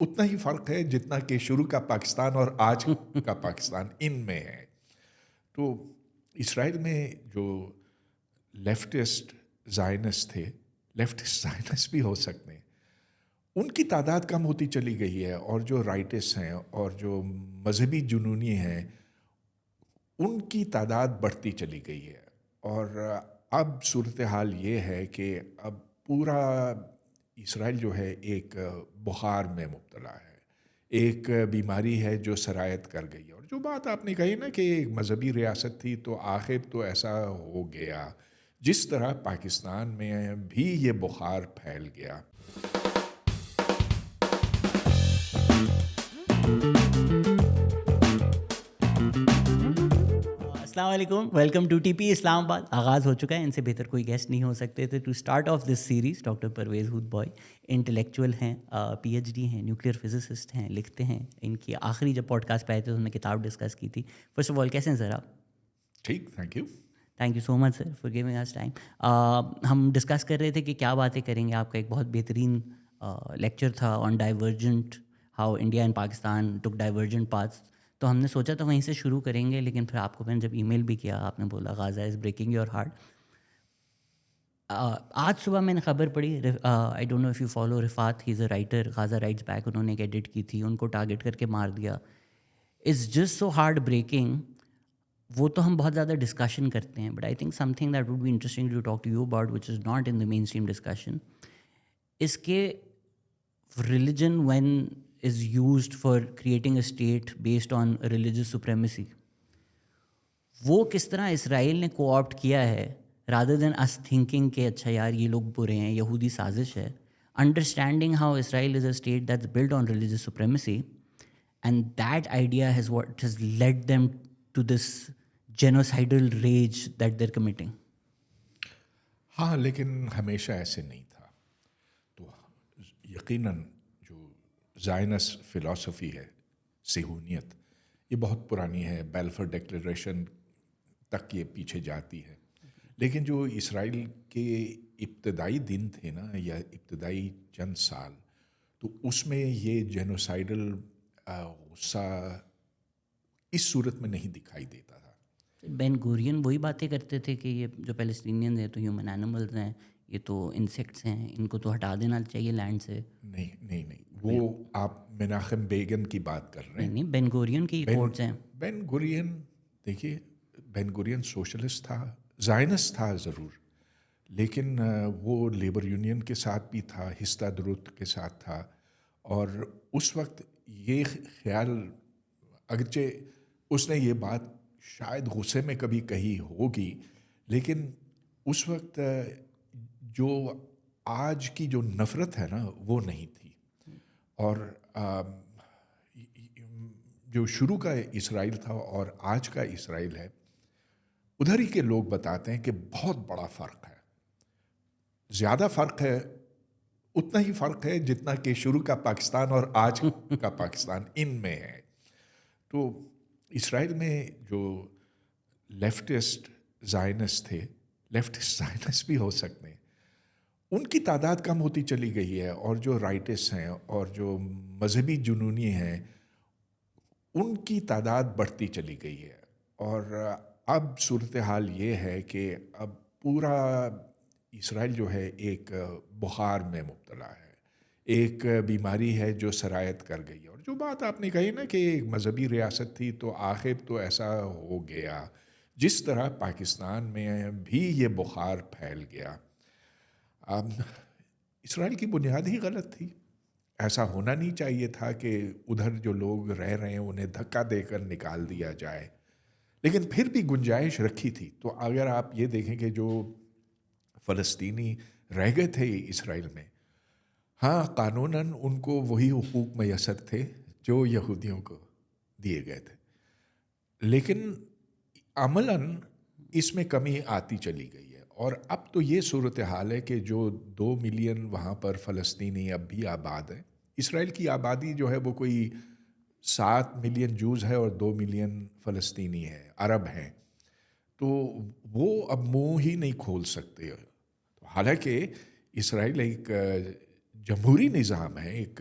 اتنا ہی فرق ہے جتنا کہ شروع کا پاکستان اور آج کا پاکستان ان میں ہے. تو اسرائیل میں جو لیفٹسٹ زائنسٹ تھے، لیفٹسٹ زائنسٹ بھی ہو سکتے ہیں، ان کی تعداد کم ہوتی چلی گئی ہے، اور جو رائٹسٹ ہیں اور جو مذہبی جنونی ہیں ان کی تعداد بڑھتی چلی گئی ہے. اور اب صورتحال یہ ہے کہ اب پورا اسرائیل جو ہے ایک بخار میں مبتلا ہے، ایک بیماری ہے جو سرایت کر گئی ہے. اور جو بات آپ نے کہی نا کہ ایک مذہبی ریاست تھی تو آخر تو ایسا ہو گیا، جس طرح پاکستان میں بھی یہ بخار پھیل گیا. السلام علیکم، ویلکم ٹو ٹی پی اسلام آباد. آغاز ہو چکا ہے، ان سے بہتر کوئی گیسٹ نہیں ہو سکتے تھے to start off this series. Doctor Pervez Hoodbhoy intellectual ہیں، پی ایچ ڈی ہیں، نیوکلیئر فزسسٹ ہیں، لکھتے ہیں. ان کی آخری جب پوڈ کاسٹ پہ آئے تھے تو انہوں نے کتاب ڈسکس کی تھی. فرسٹ آف آل کیسے ہیں سر آپ؟ ٹھیک، thank you. Thank you so much sir for giving us time. ہم ڈسکس کر رہے تھے کہ کیا باتیں کریں گے. آپ کا ایک بہت بہترین لیکچر تھا on divergent, how India and Pakistan took divergent paths. تو ہم نے سوچا تھا وہیں سے شروع کریں گے، لیکن پھر آپ کو میں نے جب ای میل بھی کیا، آپ نے بولا Gaza is breaking your heart. آج صبح میں نے خبر پڑھی، I don't know if you follow Refaat, he is a writer, Gaza writes back, انہوں نے ایک ایڈٹ کی تھی، ان کو ٹارگیٹ کر کے مار دیا. It's just so hard breaking. وہ تو ہم بہت زیادہ ڈسکشن کرتے ہیں، but I think something that would be interesting to talk to you about which is not in the mainstream discussion اس کے religion when is used for creating a state based on religious supremacy. وہ کس طرح اسرائیل نے کو opt کیا ہے rather than اس thinking کہ اچھا یار یہ لوگ برے ہیں، یہودی سازش ہے. Understanding how Israel is a state that's built on religious supremacy and that idea has what has led them to this genocidal rage that they're committing. ہاں، لیکن ہمیشہ ایسے نہیں تھا. تو یقیناً جو زائنس فلاسفی ہے، صہیونیت، یہ بہت پرانی ہے، بیلفر ڈکلیریشن تک یہ پیچھے جاتی ہے. لیکن جو اسرائیل کے ابتدائی دن تھے نا، یا ابتدائی چند سال، تو اس میں یہ جینوسائڈل غصہ اس صورت میں نہیں دکھائی دیتا تھا. بین گورین وہی باتیں کرتے تھے کہ یہ جو پیلسٹینین ہیں تو ہیومن اینیملز ہیں، یہ تو انسیکٹس ہیں، ان کو تو ہٹا دینا چاہیے لینڈ سے. نہیں نہیں نہیں، وہ آپ مناخم بیگن کی بات کر رہے ہیں. نہیں، بین گورین کی کوٹس ہیں. بین گورین، دیکھیے، بین گورین سوشلسٹ تھا، زائنس تھا ضرور، لیکن وہ لیبر یونین کے ساتھ بھی تھا، ہستہ دروت کے ساتھ تھا. اور اس وقت یہ خیال، اگرچہ اس نے یہ بات شاید غصے میں کبھی کہی ہوگی، لیکن اس وقت جو آج کی جو نفرت ہے نا وہ نہیں تھی. اور جو شروع کا اسرائیل تھا اور آج کا اسرائیل ہے، ادھر ہی کے لوگ بتاتے ہیں کہ بہت بڑا فرق ہے. زیادہ فرق ہے، اتنا ہی فرق ہے جتنا کہ شروع کا پاکستان اور آج کا پاکستان ان میں ہے. تو اسرائیل میں جو لیفٹسٹ زائنسٹ تھے، لیفٹسٹ زائنسٹ بھی ہو سکتے ہیں، ان کی تعداد کم ہوتی چلی گئی ہے. اور جو رائٹسٹ ہیں اور جو مذہبی جنونی ہیں ان کی تعداد بڑھتی چلی گئی ہے. اور اب صورتحال یہ ہے کہ اب پورا اسرائیل جو ہے ایک بخار میں مبتلا ہے، ایک بیماری ہے جو سرایت کر گئی. اور جو بات آپ نے کہی نا کہ ایک مذہبی ریاست تھی تو آخر تو ایسا ہو گیا، جس طرح پاکستان میں بھی یہ بخار پھیل گیا. اب اسرائیل کی بنیاد ہی غلط تھی. ایسا ہونا نہیں چاہیے تھا کہ ادھر جو لوگ رہ رہے ہیں انہیں دھکا دے کر نکال دیا جائے، لیکن پھر بھی گنجائش رکھی تھی. تو اگر آپ یہ دیکھیں کہ جو فلسطینی رہ گئے تھے اسرائیل میں، ہاں قانوناً ان کو وہی حقوق میسر تھے جو یہودیوں کو دیے گئے تھے، لیکن عملاً اس میں کمی آتی چلی گئی ہے. اور اب تو یہ صورتحال ہے کہ جو 2 ملین وہاں پر فلسطینی اب بھی آباد ہیں. اسرائیل کی آبادی جو ہے وہ کوئی 7 ملین جوز ہے اور 2 ملین فلسطینی ہے، عرب ہیں. تو وہ اب منہ ہی نہیں کھول سکتے. حالانکہ اسرائیل ایک جمہوری نظام ہے، ایک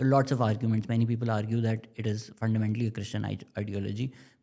lots of arguments. Many people argue that it is fundamentally a Christian ideology.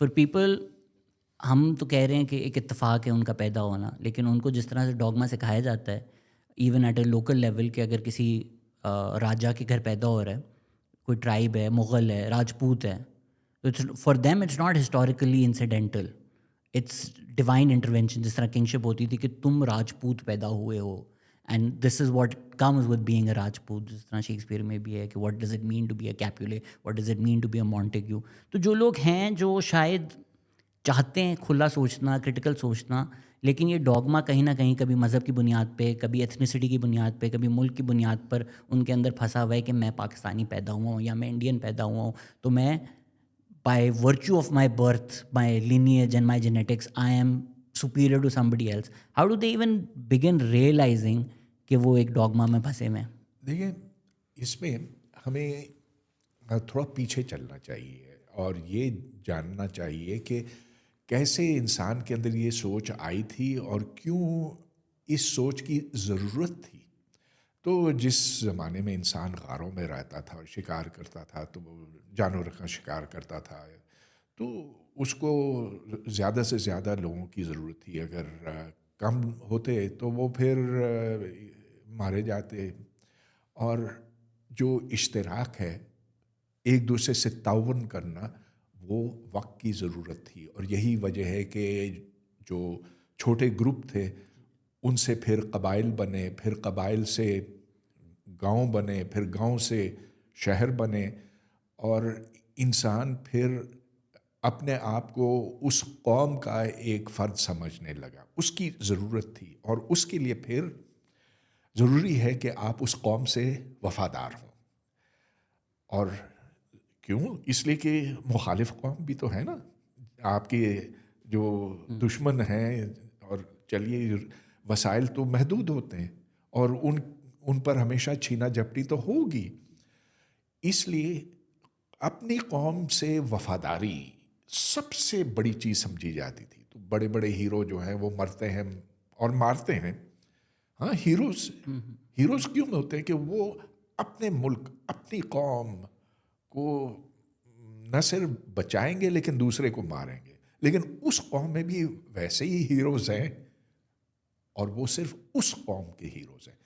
For people ہم تو کہہ رہے ہیں کہ ایک اتفاق ہے ان کا پیدا ہونا، لیکن ان کو جس طرح سے ڈوگما سکھایا جاتا ہے even at a local level کہ اگر کسی راجا کے گھر پیدا ہو رہا ہے، کوئی ٹرائب ہے، مغل ہے، راجپوت ہے، for them it's not historically incidental, it's divine intervention. جس طرح کنگشپ ہوتی تھی کہ تم راجپوت پیدا ہوئے ہو and this is what comes with being a Rajput. جس طرح شیکسپیئر میں بھی ہے کہ what does it mean to be a Capulet, what does it mean to be a Montague. تو جو لوگ ہیں جو شاید چاہتے ہیں کھلا سوچنا، کرٹیکل سوچنا، لیکن یہ ڈوگما کہیں نہ کہیں کبھی مذہب کی بنیاد پہ، کبھی ایتھنیسٹی کی بنیاد پہ، کبھی ملک کی بنیاد پر ان کے اندر پھنسا ہوا ہے کہ میں پاکستانی پیدا ہوا ہوں یا میں انڈین پیدا ہوا ہوں، تو میں by virtue of my birth, my lineage and my genetics I am superior to somebody else. How do they even begin realizing کہ وہ ایک ڈوگما میں پھنسے ہوئے ہیں؟ دیکھیں، اس میں ہمیں تھوڑا پیچھے چلنا چاہیے اور یہ جاننا چاہیے کہ کیسے انسان کے اندر یہ سوچ آئی تھی اور کیوں اس سوچ کی ضرورت تھی. تو جس زمانے میں انسان غاروں میں رہتا تھا، شکار کرتا تھا، تو وہ جانور کا شکار کرتا تھا، تو اس کو زیادہ سے زیادہ لوگوں کی ضرورت تھی. اگر کم ہوتے تو وہ پھر مارے جاتے. اور جو اشتراک ہے، ایک دوسرے سے تعاون کرنا، وہ وقت کی ضرورت تھی. اور یہی وجہ ہے کہ جو چھوٹے گروپ تھے ان سے پھر قبائل بنے، پھر قبائل سے گاؤں بنے، پھر گاؤں سے شہر بنے، اور انسان پھر اپنے آپ کو اس قوم کا ایک فرد سمجھنے لگا. اس کی ضرورت تھی، اور اس کے لیے پھر ضروری ہے کہ آپ اس قوم سے وفادار ہوں. اور کیوں؟ اس لیے کہ مخالف قوم بھی تو ہے نا، آپ کے جو دشمن ہیں، اور چلیے وسائل تو محدود ہوتے ہیں اور ان پر ہمیشہ چھینا جھپٹی تو ہوگی. اس لیے اپنی قوم سے وفاداری سب سے بڑی چیز سمجھی جاتی تھی. تو بڑے بڑے ہیرو جو ہیں وہ مرتے ہیں اور مارتے ہیں. ہاں، ہیروز کیوں ہوتے ہیں؟ کہ وہ اپنے ملک، اپنی قوم کو نہ صرف بچائیں گے لیکن دوسرے کو ماریں گے. لیکن اس قوم میں بھی ویسے ہی ہیروز ہیں، اور وہ صرف اس قوم کے ہیروز ہیں.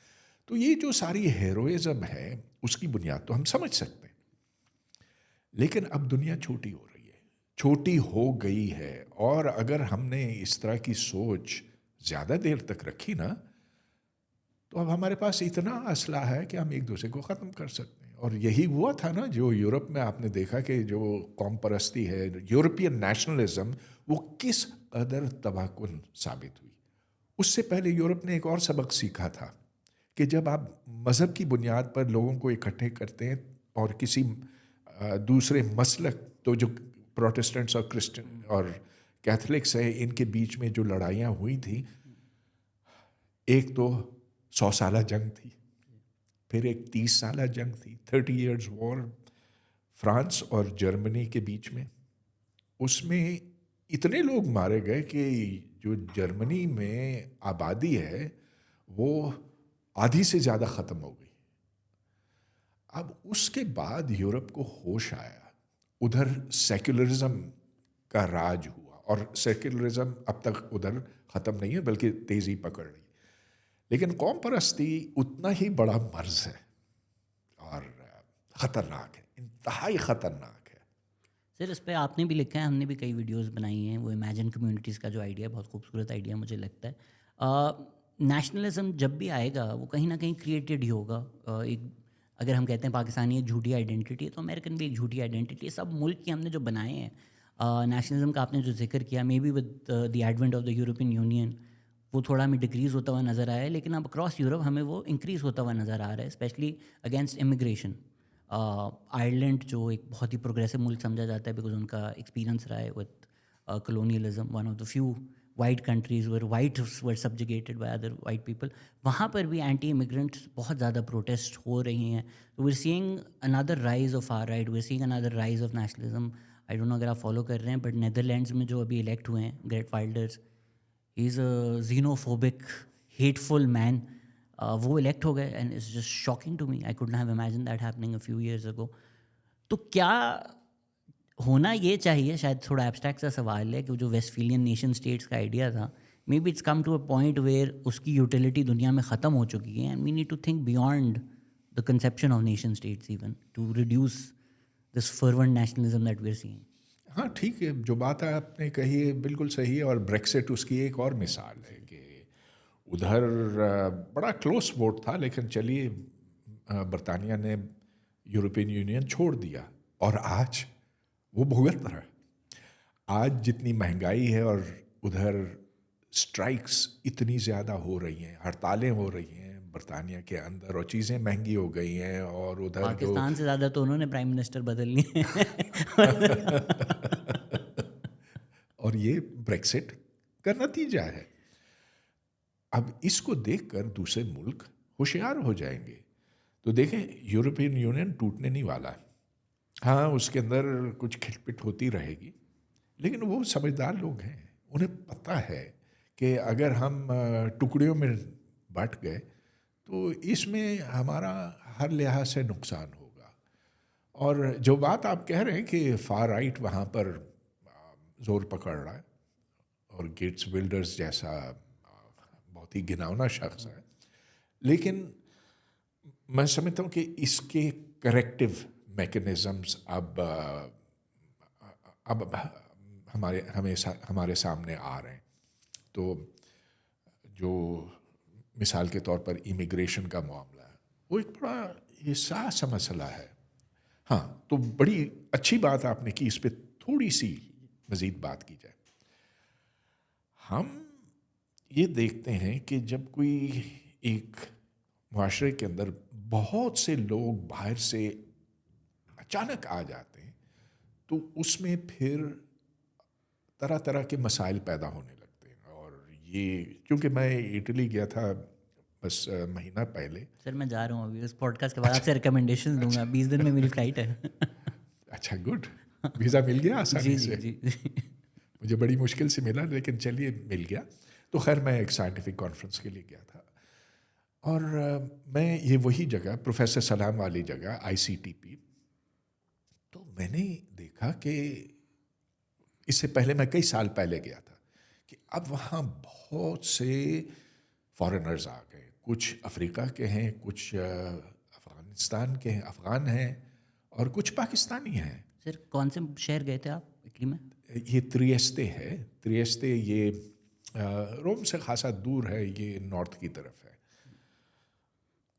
تو یہ جو ساری ہیروئزم ہے اس کی بنیاد تو ہم سمجھ سکتے ہیں. لیکن اب دنیا چھوٹی ہو رہی ہے، چھوٹی ہو گئی ہے، اور اگر ہم نے اس طرح کی سوچ زیادہ دیر تک رکھی نا، تو اب ہمارے پاس اتنا اسلحہ ہے کہ ہم ایک دوسرے کو ختم کر سکتے ہیں. اور یہی ہوا تھا نا جو یورپ میں آپ نے دیکھا کہ جو قوم پرستی ہے، یورپین نیشنلزم، وہ کس قدر تباہ کن ثابت ہوئی. اس سے پہلے یورپ نے ایک اور سبق سیکھا تھا کہ جب آپ مذہب کی بنیاد پر لوگوں کو اکٹھے کرتے ہیں اور کسی دوسرے مسلک، تو جو پروٹسٹنٹس اور کرسچن اور کیتھولکس ہیں، ان کے بیچ میں جو لڑائیاں ہوئی تھیں، ایک تو 100 سالہ جنگ تھی، پھر ایک 30 سالہ جنگ تھی، 30 ایئرز وار فرانس اور جرمنی کے بیچ میں. اس میں اتنے لوگ مارے گئے کہ جو جرمنی میں آبادی ہے وہ آدھی سے زیادہ ختم ہو گئی. اب اس کے بعد یورپ کو ہوش آیا، ادھر سیکولرزم کا راج ہوا، اور سیکولرزم اب تک ادھر ختم نہیں ہے بلکہ تیزی پکڑ رہی. لیکن قوم پرستی اتنا ہی بڑا مرض ہے اور خطرناک ہے، انتہائی خطرناک ہے. سر اس پہ آپ نے بھی لکھا ہے، ہم نے بھی کئی ویڈیوز بنائی ہیں. وہ امیجن کمیونٹیز کا جو آئیڈیا ہے، بہت خوبصورت آئیڈیا مجھے لگتا ہے. نیشنلزم جب بھی آئے گا وہ کہیں نہ کہیں کریٹڈ ہی ہوگا. ایک اگر ہم کہتے ہیں پاکستانی ایک جھوٹی آئیڈینٹی ہے، تو امریکن بھی ایک جھوٹی آئیڈینٹی ہے. سب ملک کی ہم نے جو بنائے ہیں. نیشنلزم کا آپ نے جو ذکر کیا، maybe with the advent of the European Union وہ تھوڑا ہمیں ڈکریز ہوتا ہوا نظر آیا ہے، لیکن اب اکراس یورپ ہمیں وہ انکریز ہوتا ہوا نظر آ رہا ہے، اسپیشلی اگینسٹ امیگریشن. آئرلینڈ جو ایک بہت ہی پروگریسو ملک سمجھا جاتا ہے بیکاز ان کا ایکسپیرینس رہا ہے with colonialism, one of the few white countries where whites were subjugated by other white people. وہاں پر بھی اینٹی امیگرینٹس بہت زیادہ پروٹیسٹ ہو رہی ہیں. We are seeing under rise of far right, we are seeing under rise of nationalism. I don't know اگر آپ فالو کر رہے ہیں، بٹ نیدرلینڈز میں جو ابھی الیکٹ ہوئے ہیں گریٹ وائلڈرز، ہی از اے زینوفوبک ہیٹفل مین. وہ الیکٹ ہو گئے and it's just shocking to me. I could not have imagine that happening a few years ago. تو کیا ہونا یہ چاہیے. شاید تھوڑا ایبسٹریکٹ سا سوال ہے کہ جو ویسٹ فیلین نیشن اسٹیٹس کا آئیڈیا تھا, maybe it's come to a point where اس کی یوٹیلیٹی دنیا میں ختم ہو چکی ہے, and we need to think beyond the conception of nation states even to reduce this front nationalism that we are seeing. ہاں ٹھیک ہے, جو بات آپ نے کہی ہے بالکل صحیح ہے, اور بریکسٹ اس کی ایک اور مثال ہے کہ ادھر بڑا کلوز ووٹ تھا, لیکن چلیے برطانیہ نے یورپین یونین چھوڑ دیا, اور آج وہ بھگت رہا ہے. آج جتنی مہنگائی ہے اور ادھر اسٹرائکس اتنی زیادہ ہو رہی ہیں, ہڑتالیں ہو رہی ہیں برطانیہ کے اندر, اور چیزیں مہنگی ہو گئی ہیں, اور ادھر جو پاکستان سے زیادہ تو انہوں نے پرائم منسٹر بدل لیے. اور یہ بریکسٹ کا نتیجہ ہے. اب اس کو دیکھ کر دوسرے ملک ہوشیار ہو جائیں گے. تو دیکھیں یورپین یونین ٹوٹنے نہیں والا ہے. ہاں اس کے اندر کچھ کھٹ پٹ ہوتی رہے گی, لیکن وہ سمجھدار لوگ ہیں, انہیں پتہ ہے کہ اگر ہم ٹکڑیوں میں بٹ گئے تو اس میں ہمارا ہر لحاظ سے نقصان ہوگا. اور جو بات آپ کہہ رہے ہیں کہ فار رائٹ وہاں پر زور پکڑ رہا ہے, اور گیٹس ولڈرز جیسا بہت ہی گھناؤنا شخص ہے, لیکن میں سمجھتا ہوں کہ اس کے کریکٹیو میکنزمز اب ہمارے سامنے آ رہے ہیں. تو جو مثال کے طور پر امیگریشن کا معاملہ ہے, وہ ایک بڑا حساس سا مسئلہ ہے. ہاں تو بڑی اچھی بات آپ نے کی, اس پہ تھوڑی سی مزید بات کی جائے. ہم یہ دیکھتے ہیں کہ جب کوئی ایک معاشرے کے اندر بہت سے لوگ باہر سے اچانک آ جاتے ہیں, تو اس میں پھر طرح طرح کے مسائل پیدا ہونے لگتے ہیں. اور یہ کیونکہ میں اٹلی گیا تھا بس مہینہ پہلے. سر میں جا رہا ہوں ابھی, اس پوڈ کاسٹ کے بعد آپ سے ریکمنڈیشن دوں گا. 20 دن میں میری فلائٹ ہے. اچھا گڈ, ویزا مل گیا آسانی سے؟ جی مجھے بڑی مشکل سے ملا, لیکن چلیے مل گیا. تو خیر میں ایک سائنٹیفک کانفرنس کے لیے گیا تھا, اور میں یہ وہی جگہ پروفیسر سلام والی جگہ ICTP, تو میں نے دیکھا کہ اس سے پہلے میں کئی سال پہلے گیا تھا کہ اب وہاں بہت سے فارنرز آ گئے. کچھ افریقہ کے ہیں, کچھ افغانستان کے ہیں, افغان ہیں, اور کچھ پاکستانی ہیں. سر کون سے شہر گئے تھے آپ اٹلی میں؟ یہ تریستے ہے. تریستے یہ روم سے خاصا دور ہے, یہ نارتھ کی طرف ہے.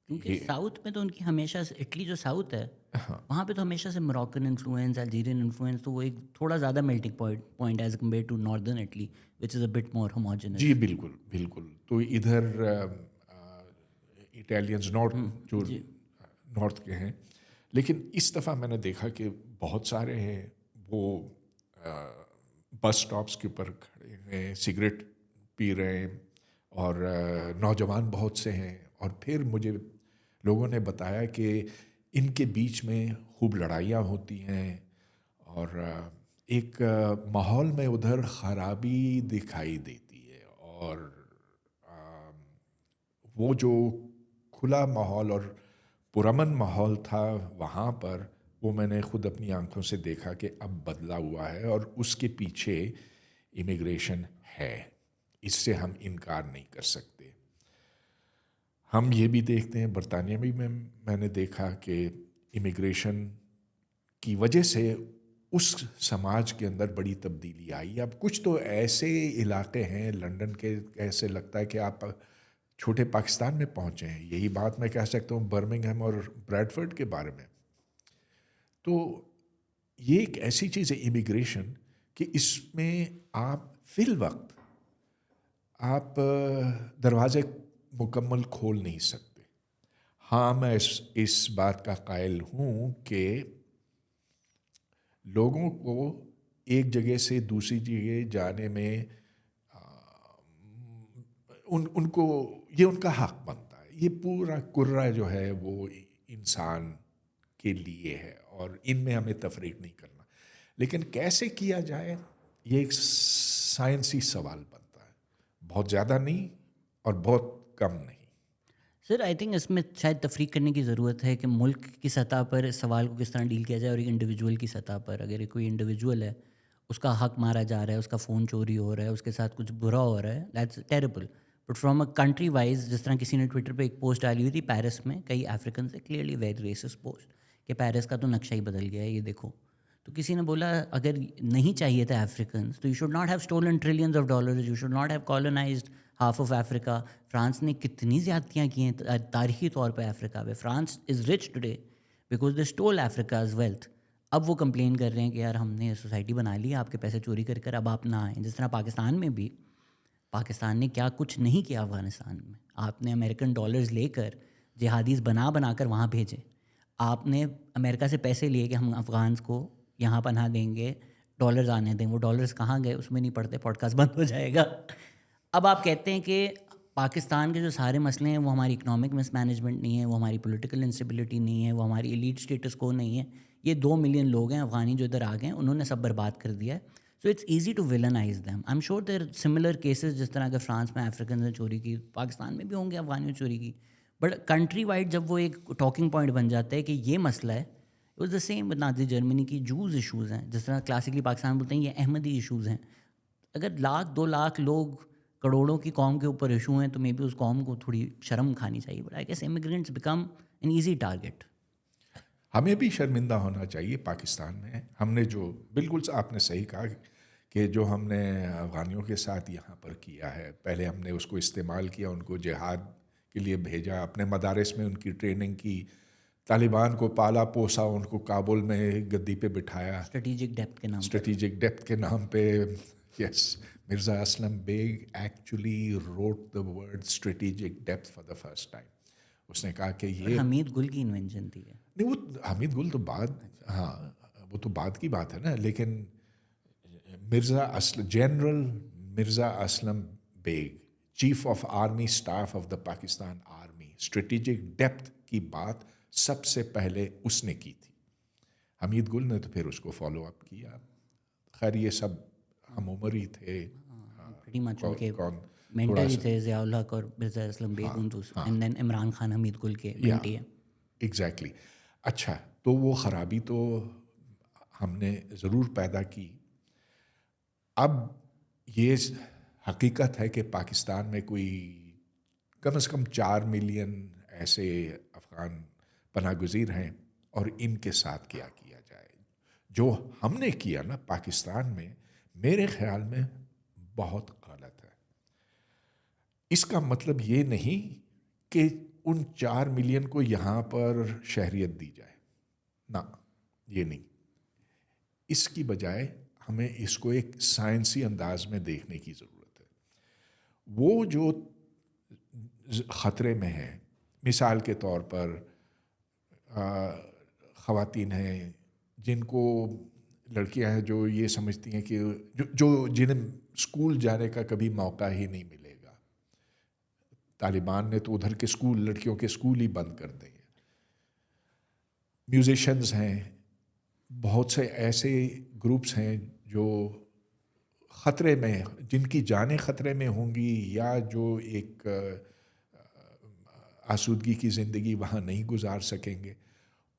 کیونکہ ساؤتھ میں تو ان کی ہمیشہ سے, اٹلی جو ساؤتھ ہے وہاں پہ تو ہمیشہ سے موراکن انفلوئنس, الجیرین انفلوئنس, تو وہ ایک تھوڑا زیادہ melting point as compare to northern Italy which is a bit more homogeneous. جی بالکل بالکل. تو ادھر اٹیلینز نارتھ کے ہیں, لیکن اس دفعہ میں نے دیکھا کہ بہت سارے ہیں وہ بس سٹاپس کے اوپر کھڑے ہیں, سگریٹ پی رہے ہیں, اور نوجوان بہت سے ہیں. اور پھر مجھے لوگوں نے بتایا کہ ان کے بیچ میں خوب لڑائیاں ہوتی ہیں, اور ایک ماحول میں ادھر خرابی دکھائی دیتی ہے. اور وہ جو کھلا ماحول اور پرامن ماحول تھا وہاں پر, وہ میں نے خود اپنی آنکھوں سے دیکھا کہ اب بدلا ہوا ہے, اور اس کے پیچھے امیگریشن ہے. اس سے ہم انکار نہیں کر سکتے. ہم یہ بھی دیکھتے ہیں, برطانیہ میں نے دیکھا کہ امیگریشن کی وجہ سے اس سماج کے اندر بڑی تبدیلی آئی. اب کچھ تو ایسے علاقے ہیں لنڈن کے, ایسے لگتا ہے کہ آپ چھوٹے پاکستان میں پہنچے ہیں. یہی بات میں کہہ سکتا ہوں برمنگھم اور بریڈفرڈ کے بارے میں. تو یہ ایک ایسی چیز ہے امیگریشن کہ اس میں آپ فی الوقت آپ دروازے مکمل کھول نہیں سکتے. ہاں میں اس بات کا قائل ہوں کہ لوگوں کو ایک جگہ سے دوسری جگہ جانے میں ان کو یہ ان کا حق بنتا ہے. یہ پورا کرہ جو ہے وہ انسان کے لیے ہے, اور ان میں ہمیں تفریق نہیں کرنا. لیکن کیسے کیا جائے, یہ ایک سائنسی سوال بنتا ہے. بہت زیادہ نہیں اور بہت کم نہیں. سر آئی تھنک اس میں شاید تفریق کرنے کی ضرورت ہے کہ ملک کی سطح پر اس سوال کو کس طرح ڈیل کیا جائے اور ایک انڈیویجول کی سطح پر. اگر کوئی انڈیویجول ہے, اس کا حق مارا جا رہا ہے, اس کا فون چوری ہو رہا ہے, اس کے ساتھ کچھ برا ہو رہا ہے, that's terrible. But from a country wise, جس طرح کسی نے ٹویٹر پہ ایک پوسٹ ڈالی ہوئی تھی پیرس میں, کئی افریقن سے کلیئرلی ویری ریسسٹ پوسٹ کہ پیرس کا تو نقشہ ہی بدل گیا ہے, یہ دیکھو. تو کسی نے بولا اگر نہیں چاہیے تھا افریقنس تو you should not have stolen trillions of dollars, you should not have colonised half of Africa. France نے کتنی زیادتیاں کی ہیں تاریخی طور پہ افریقہ پہ. France is rich today because they stole Africa's wealth. اب وہ کمپلین کر رہے ہیں کہ یار ہم نے سوسائٹی بنا لی, آپ کے پیسے چوری کر کر اب آپ نہ آئیں. جس طرح پاکستان میں بھی, پاکستان نے کیا کچھ نہیں کیا افغانستان میں. آپ نے امریکن ڈالرز لے کر جہادیز بنا کر وہاں بھیجے. آپ نے امریکہ سے پیسے لیے کہ ہم افغانس کو یہاں پناہ دیں گے, ڈالرز آنے دیں. وہ ڈالرز کہاں گئے اس میں نہیں پڑتے, پوڈ کاسٹ بند ہو جائے گا. اب آپ کہتے ہیں کہ پاکستان کے جو سارے مسئلے ہیں وہ ہماری اکنامک مس مینجمنٹ نہیں ہے, وہ ہماری پولیٹیکل انسٹیبلٹی نہیں ہے, وہ ہماری ایلیٹ اسٹیٹس کو نہیں ہے. یہ 2 ملین لوگ ہیں افغانی جو ادھر آ گئے ہیں, انہوں نے سب برباد کر دیا ہے. So it's easy to villainize them. I am sure there similar cases, جس طرح اگر فرانس میں افریقن نے چوری کی, پاکستان میں بھی ہوں گے افغانیوں نے چوری کی. بٹ کنٹری وائڈ جب وہ ایک ٹاکنگ پوائنٹ بن جاتا ہے کہ یہ مسئلہ ہے, it was the same with Nazi Germany کی جوز ایشوز ہیں. جس طرح کلاسیکلی پاکستان بولتے ہیں یہ احمدی ایشوز ہیں. اگر 1,00,000 2 لاکھ لوگ کروڑوں کی قوم کے اوپر ایشو ہیں تو مے بی اس قوم کو تھوڑی شرم کھانی چاہیے. But I guess immigrants become an easy target. ہمیں بھی شرمندہ ہونا چاہیے پاکستان میں. ہم نے جو بالکل آپ نے صحیح کہا کہ جو ہم نے افغانیوں کے ساتھ یہاں پر کیا ہے, پہلے ہم نے اس کو استعمال کیا, ان کو جہاد کے لیے بھیجا, اپنے مدارس میں ان کی ٹریننگ کی, طالبان کو پالا پوسا, ان کو کابل میں گدی پہ بٹھایا اسٹریٹجک ڈیپتھ کے نام پر. اسٹریٹجک ڈیپتھ کے نام پہ. Yes, Mirza Aslam Beg actually wrote the word strategic depth for the first time. اس نے کہا کہ یہ حمید گل کی انوینشن تھی. نہیں, وہ حمید گل تو بعد, ہاں وہ تو بعد کی بات ہے نا. لیکن general Mirza Aslam Beg, chief of army staff of the Pakistan army, strategic depth کی بات سب سے پہلے اس نے کی تھی. حمید گل نے تو پھر اس کو فالو اپ کیا. خیر یہ سب ہم عمر ہی تھے, مینٹر ہی تھے ضیاء الحق اور مرزا اسلم بیگ, اینڈ دین عمران خان حمید گل کے مینٹی ہیں. ایگزیکٹلی. اچھا, تو وہ خرابی تو ہم نے ضرور پیدا کی. اب یہ حقیقت ہے کہ پاکستان میں کوئی کم از کم 4 ملین ایسے افغان پناہ گزیر ہیں, اور ان کے ساتھ کیا کیا جائے. جو ہم نے کیا نا پاکستان میں, میرے خیال میں بہت غلط ہے. اس کا مطلب یہ نہیں کہ ان 4 ملین کو یہاں پر شہریت دی جائے, نہ, یہ نہیں. اس کی بجائے ہمیں اس کو ایک سائنسی انداز میں دیکھنے کی ضرورت ہے. وہ جو خطرے میں ہیں, مثال کے طور پر خواتین ہیں جن کو, لڑکیاں ہیں جو یہ سمجھتی ہیں کہ جنہیں اسکول جانے کا کبھی موقع ہی نہیں ملے گا. طالبان نے تو ادھر کے اسکول, لڑکیوں کے اسکول ہی بند کر دیے. میوزیشنز ہیں, بہت سے ایسے گروپس ہیں جو خطرے میں, جن کی جانیں خطرے میں ہوں گی, یا جو ایک آسودگی کی زندگی وہاں نہیں گزار سکیں گے.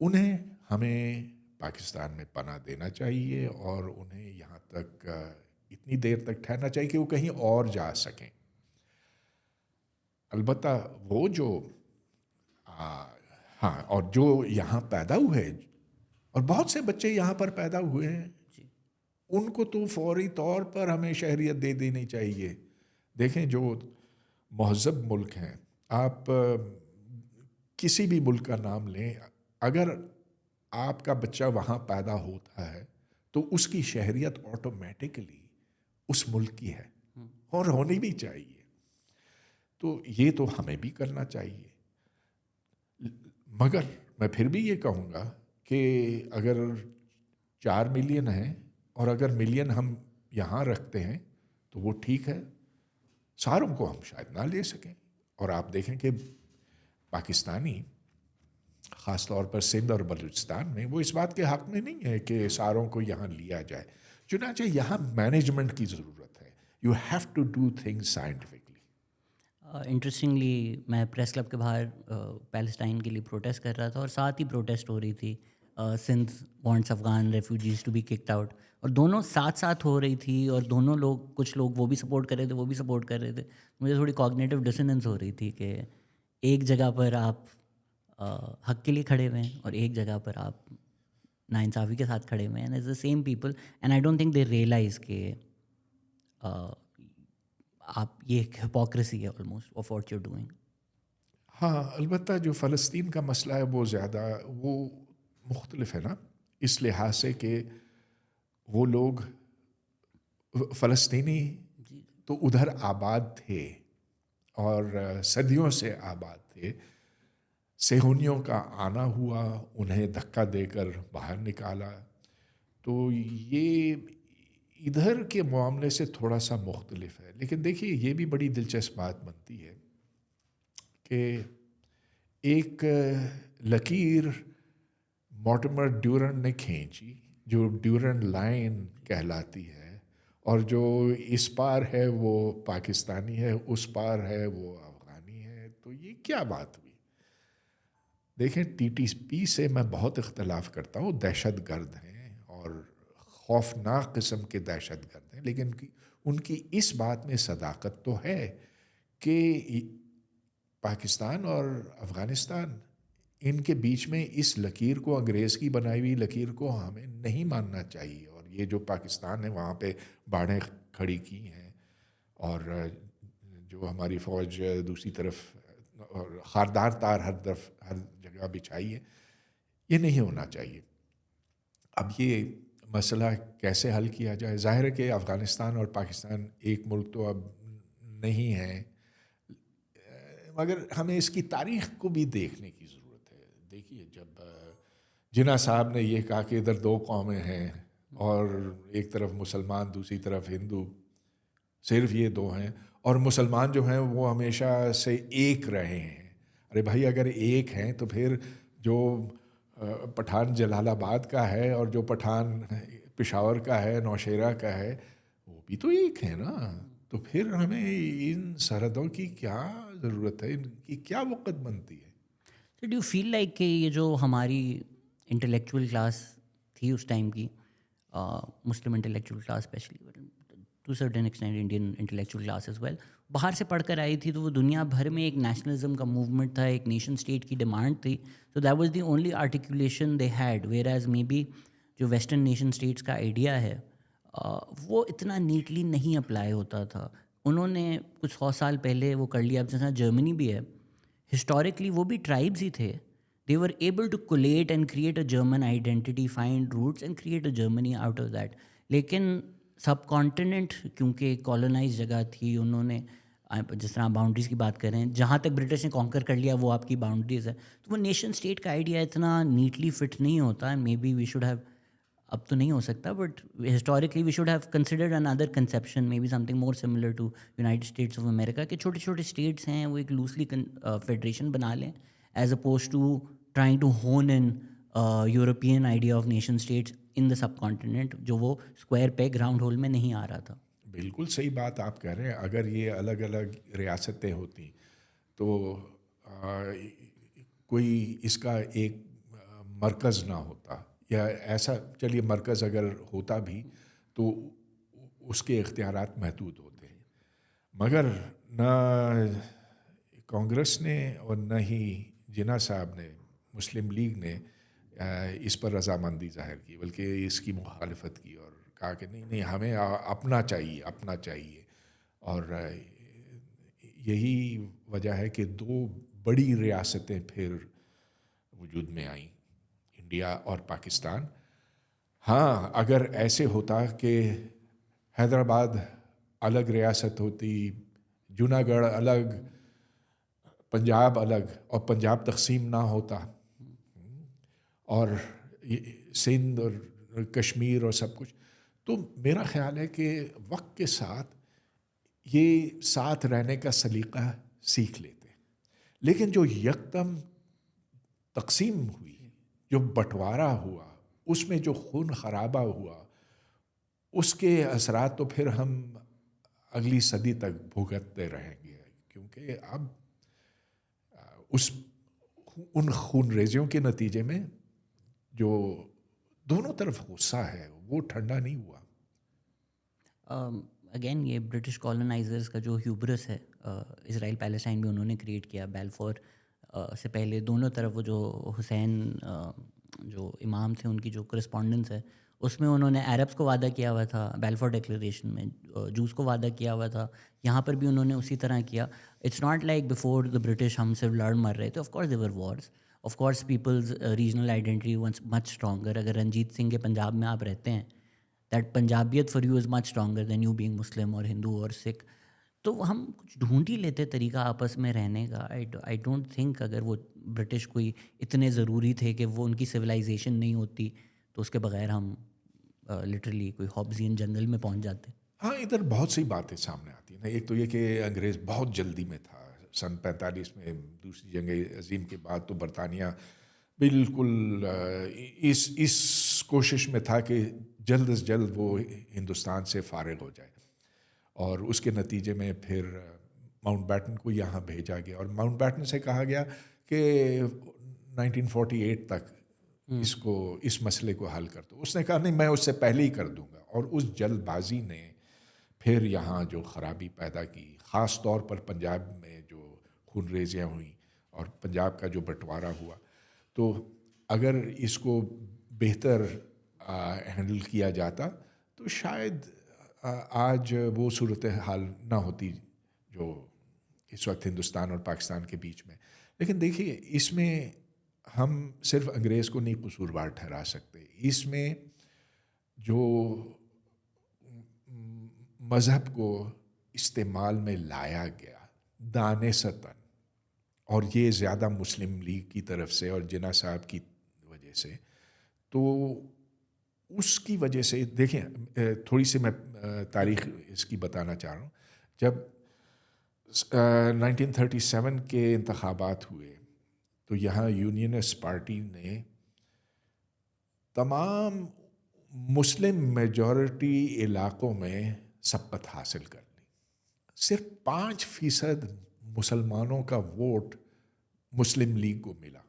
انہیں ہمیں پاکستان میں پناہ دینا چاہیے, اور انہیں یہاں تک اتنی دیر تک ٹھہرنا چاہیے کہ وہ کہیں اور جا سکیں. البتہ وہ جو ہاں, اور جو یہاں پیدا ہوئے, اور بہت سے بچے یہاں پر پیدا ہوئے ہیں, ان کو تو فوری طور پر ہمیں شہریت دے دینی چاہیے. دیکھیں جو مہذب ملک ہیں, آپ کسی بھی ملک کا نام لیں, اگر آپ کا بچہ وہاں پیدا ہوتا ہے تو اس کی شہریت آٹومیٹکلی اس ملک کی ہے, اور ہونی بھی چاہیے. تو یہ تو ہمیں بھی کرنا چاہیے. مگر میں پھر بھی یہ کہوں گا کہ اگر 4 ملین ہیں, اور اگر ملین ہم یہاں رکھتے ہیں تو وہ ٹھیک ہے. ساروں کو ہم شاید نہ لے سکیں, اور آپ دیکھیں کہ پاکستانی خاص طور پر سندھ اور بلوچستان میں وہ اس بات کے حق میں نہیں ہے کہ ساروں کو یہاں لیا جائے. چنانچہ یہاں مینجمنٹ کی ضرورت ہے. You have to do things scientifically. Interestingly میں پریس کلب کے باہر پیلسٹائن کے لیے پروٹیسٹ کر رہا تھا، اور ساتھ ہی پروٹیسٹ ہو رہی تھی Sindh wants Afghan refugees to be kicked out, اور دونوں ساتھ ساتھ ہو رہی تھی، اور دونوں لوگ، کچھ لوگ وہ بھی سپورٹ کر رہے تھے، وہ بھی سپورٹ کر رہے تھے. مجھے تھوڑی کوگنیٹو ڈسوننس ہو رہی تھی کہ ایک جگہ پر آپ حق کے لیے کھڑے ہوئے ہیں، اور ایک جگہ پر آپ ناانصافی کے ساتھ کھڑے ہوئے ہیں. It's the same people, and I don't think they realise کہ آپ یہ ہپوکریسی ہے almost of what you doing. ہاں، البتہ جو فلسطین کا مسئلہ ہے وہ زیادہ وہ مختلف ہے نا، اس لحاظ سے کہ وہ لوگ فلسطینی تو ادھر آباد تھے اور صدیوں سے آباد تھے. صہیونیوں کا آنا ہوا، انہیں دھکا دے کر باہر نکالا. تو یہ ادھر کے معاملے سے تھوڑا سا مختلف ہے. لیکن دیکھیے یہ بھی بڑی دلچسپ بات بنتی ہے کہ ایک لکیر مورٹیمر ڈیورنٹ نے کھینچی جو ڈیورنٹ لائن کہلاتی ہے، اور جو اس پار ہے وہ پاکستانی ہے، اس پار ہے وہ افغانی ہے. تو یہ کیا بات ہوئی؟ دیکھیں ٹی ٹی پی سے میں بہت اختلاف کرتا ہوں، دہشت گرد ہیں اور خوفناک قسم کے دہشت گرد ہیں، لیکن ان کی اس بات میں صداقت تو ہے کہ پاکستان اور افغانستان، ان کے بیچ میں اس لکیر کو، انگریز کی بنائی ہوئی لکیر کو ہمیں نہیں ماننا چاہیے. اور یہ جو پاکستان نے وہاں پہ باڑیں کھڑی کی ہیں اور جو ہماری فوج دوسری طرف اور خاردار تار ہر جگہ بچھائی ہے، یہ نہیں ہونا چاہیے. اب یہ مسئلہ کیسے حل کیا جائے؟ ظاہر ہے کہ افغانستان اور پاکستان ایک ملک تو اب نہیں ہے، مگر ہمیں اس کی تاریخ کو بھی دیکھنے کی ضرورت ہے. دیکھیے جب جناح صاحب نے یہ کہا کہ ادھر دو قومیں ہیں اور ایک طرف مسلمان دوسری طرف ہندو، صرف یہ دو ہیں، اور مسلمان جو ہیں وہ ہمیشہ سے ایک رہے ہیں. ارے بھائی اگر ایک ہیں تو پھر جو پٹھان جلال آباد کا ہے اور جو پٹھان پشاور کا ہے، نوشیرہ کا ہے، وہ بھی تو ایک ہے نا. تو پھر ہمیں ان سرحدوں کی کیا ضرورت ہے، ان کی کیا وقت بنتی ہے؟ So do you feel like کہ یہ جو ہماری انٹلیکچوئل کلاس تھی اس ٹائم کی، Muslim intellectual class especially, to certain extent Indian intellectual class as well, باہر سے پڑھ کر آئی تھی، تو وہ دنیا بھر میں ایک نیشنلزم کا موومنٹ تھا، ایک نیشن اسٹیٹ کی ڈیمانڈ تھی. So that was the only articulation they had, whereas maybe جو ویسٹرن نیشن اسٹیٹس کا آئیڈیا ہے وہ اتنا نیٹلی نہیں اپلائی ہوتا تھا. انہوں نے کچھ 100 سال پہلے وہ کر لیا. اب جیسا جرمنی بھی ہے، ہسٹوریکلی وہ بھی ٹرائبز ہی تھے. They were able to collate and create a German identity, find roots and create a Germany out of that. لیکن سب کانٹیننٹ کیونکہ کالونائز جگہ تھی، انہوں نے جس طرح باؤنڈریز کی بات کریں، جہاں تک برٹش نے کانکر کر لیا وہ آپ کی باؤنڈریز ہے. تو وہ نیشن اسٹیٹ کا آئیڈیا اتنا نیٹلی فٹ نہیں ہوتا. Maybe we should have, اب تو نہیں ہو سکتا، but historically we should have considered another conception, maybe something more similar to United States of America, کہ چھوٹے چھوٹے اسٹیٹس ہیں وہ ایک لوسلی فیڈریشن بنا لیں، as opposed to trying to hone in European idea of nation states in the subcontinent, جو وہ اسکوائر پیگ راؤنڈ ہول میں نہیں آ رہا تھا. بالکل صحیح بات آپ کہہ رہے ہیں. اگر یہ الگ الگ ریاستیں ہوتی تو کوئی اس کا ایک مرکز نہ ہوتا، یا ایسا، چلیے مرکز اگر ہوتا بھی تو اس کے اختیارات محدود ہوتے. مگر نہ کانگریس نے اور نہ ہی جناح صاحب نے، مسلم لیگ نے اس پر رضامندی ظاہر کی، بلکہ اس کی مخالفت کی اور کہا کہ نہیں نہیں ہمیں اپنا چاہیے، اپنا چاہیے. اور یہی وجہ ہے کہ دو بڑی ریاستیں پھر وجود میں آئیں، انڈیا اور پاکستان. ہاں اگر ایسے ہوتا کہ حیدرآباد الگ ریاست ہوتی، جوناگڑھ الگ، پنجاب الگ، اور پنجاب تقسیم نہ ہوتا، اور سندھ اور کشمیر اور سب کچھ، تو میرا خیال ہے کہ وقت کے ساتھ یہ ساتھ رہنے کا سلیقہ سیکھ لیتے. لیکن جو یکدم تقسیم ہوئی، جو بٹوارا ہوا، اس میں جو خون خرابہ ہوا، اس کے اثرات تو پھر ہم اگلی صدی تک بھگتتے رہیں گے، کیونکہ اب ان خون ریزیوں کے نتیجے میں جو دونوں طرف غصہ ہے وہ ٹھنڈا نہیں ہوا. اگین یہ برٹش کالونائزرز کا جو ہیوبرس ہے اسرائیل پیلسٹائن بھی انہوں نے کریٹ کیا. بیلفور سے پہلے دونوں طرف وہ جو حسین جو امام تھے ان کی جو کرسپونڈنس ہے اس میں انہوں نے عربس کو وعدہ کیا ہوا تھا بیلفور ڈکلیریشن میں, جوز کو وعدہ کیا ہوا تھا, یہاں پر بھی انہوں نے اسی طرح کیا. It's not like before the British ہم صرف لڑ مر رہے تھے. Of course their wars, of course peoples regional identity once much stronger. اگر رنجیت سنگھ کے پنجاب میں آپ رہتے ہیں, دیٹ پنجابیت for you is much stronger than you being Muslim اور ہندو اور سکھ. تو ہم کچھ ڈھونڈ ہی لیتے طریقہ آپس میں رہنے کا. آئی ڈونٹ تھنک اگر وہ برٹش کوئی اتنے ضروری تھے کہ وہ ان کی سویلائزیشن نہیں ہوتی تو اس کے بغیر ہم لٹرلی کوئی ہابزین جنگل میں پہنچ جاتے. ہاں, ادھر بہت سی باتیں سامنے آتی ہیں نا. ایک تو یہ کہ انگریز بہت جلدی میں تھا. سن 45 میں دوسری جنگ عظیم کے بعد تو برطانیہ بالکل اس کوشش میں تھا کہ جلد از جلد وہ ہندوستان سے فارغ ہو جائے, اور اس کے نتیجے میں پھر ماؤنٹ بیٹن کو یہاں بھیجا گیا, اور ماؤنٹ بیٹن سے کہا گیا کہ 1948 تک اس مسئلے کو حل کر دو. اس نے کہا نہیں, میں اس سے پہلے ہی کر دوں گا. اور اس جلد بازی نے پھر یہاں جو خرابی پیدا کی, خاص طور پر پنجاب میں جو خون ریزیاں ہوئیں اور پنجاب کا جو بٹوارا ہوا. تو اگر اس کو بہتر ہینڈل کیا جاتا تو شاید آج وہ صورت حال نہ ہوتی جو اس وقت ہندوستان اور پاکستان کے بیچ میں. لیکن دیکھیے, اس میں ہم صرف انگریز کو نہیں قصوروار ٹھہرا سکتے. اس میں جو مذہب کو استعمال میں لایا گیا دانستاً, اور یہ زیادہ مسلم لیگ کی طرف سے اور جناح صاحب کی وجہ سے, تو اس کی وجہ سے دیکھیں تھوڑی سی میں تاریخ اس کی بتانا چاہ رہا ہوں. جب 1937 کے انتخابات ہوئے تو یہاں یونینسٹ پارٹی نے تمام مسلم میجورٹی علاقوں میں سبقت حاصل کر لی. صرف 5% مسلمانوں کا ووٹ مسلم لیگ کو ملا.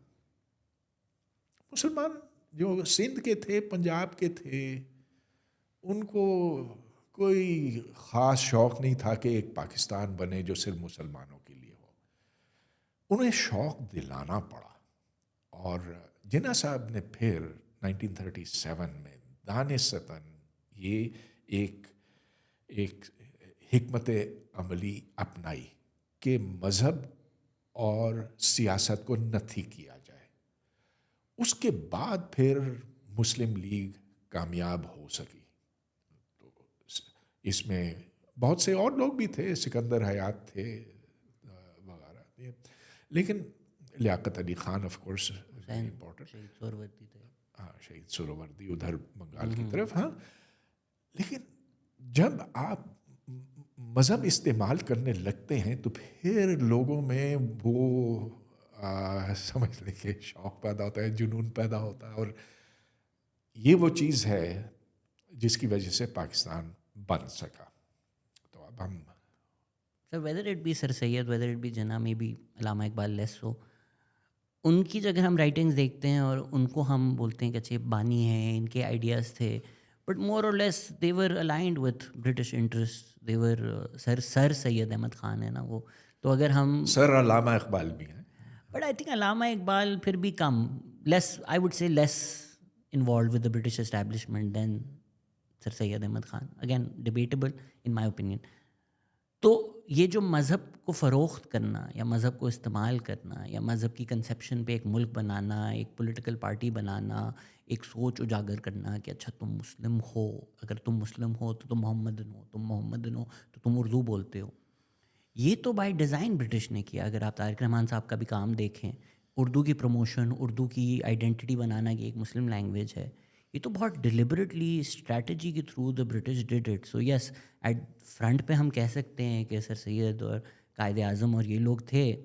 مسلمان جو سندھ کے تھے, پنجاب کے تھے, ان کو کوئی خاص شوق نہیں تھا کہ ایک پاکستان بنے جو صرف مسلمانوں کے لیے ہو. انہیں شوق دلانا پڑا, اور جناح صاحب نے پھر 1937 میں دانستاً یہ ایک حکمت عملی اپنائی کہ مذہب اور سیاست کو نتھی کیا جائے. اس کے بعد پھر مسلم لیگ کامیاب ہو سکی. تو اس میں بہت سے اور لوگ بھی تھے, سکندر حیات تھے وغیرہ, لیکن لیاقت Ali Khan of course important, ہاں شہید سہروردی ادھر بنگال کی طرف. ہاں, لیکن جب آپ مذہب استعمال کرنے لگتے ہیں تو پھر لوگوں میں وہ سمجھ لیں کہ شوق پیدا ہوتا ہے, جنون پیدا ہوتا ہے, اور یہ وہ چیز ہے جس کی وجہ سے پاکستان بن سکا. تو اب ہم sir whether it be Sir Syed, whether it be Jinnah, میں بھی علامہ اقبال لیس ہو, ان کی جگہ ہم رائٹنگز دیکھتے ہیں اور ان کو ہم بولتے ہیں کہ اچھے بانی ہیں, ان کے آئیڈیاز تھے, بٹ مور اور لیس دے ور الائنڈ وتھ برٹش انٹرسٹ. دے ور سر سید احمد خان ہے نا وہ. تو اگر ہم سر علامہ اقبال بھی ہیں, بٹ آئی تھنک علامہ اقبال پھر بھی کم, لیس I would say less involved with the British establishment than sir Syed Ahmad Khan. Again debatable in my opinion. تو یہ جو مذہب کو فروخت کرنا یا مذہب کو استعمال کرنا یا مذہب کی کنسیپشن پہ ایک ملک بنانا, ایک پولیٹیکل پارٹی بنانا, ایک سوچ اجاگر کرنا کہ اچھا تم مسلم ہو, اگر تم مسلم ہو تو تم محمدن ہو, تم محمدن ہو تو تم اردو بولتے ہو. یہ تو بائی ڈیزائن برٹش نے کیا. اگر آپ طارق رحمان صاحب کا بھی کام دیکھیں, اردو کی پروموشن, اردو کی آئیڈینٹی بنانا کہ ایک مسلم لینگویج ہے, یہ تو بہت ڈیلیبریٹلی اسٹریٹجی کے through the British did it. So yes, at front پہ ہم کہہ سکتے ہیں کہ سر سید اور قائد اعظم اور یہ لوگ تھے,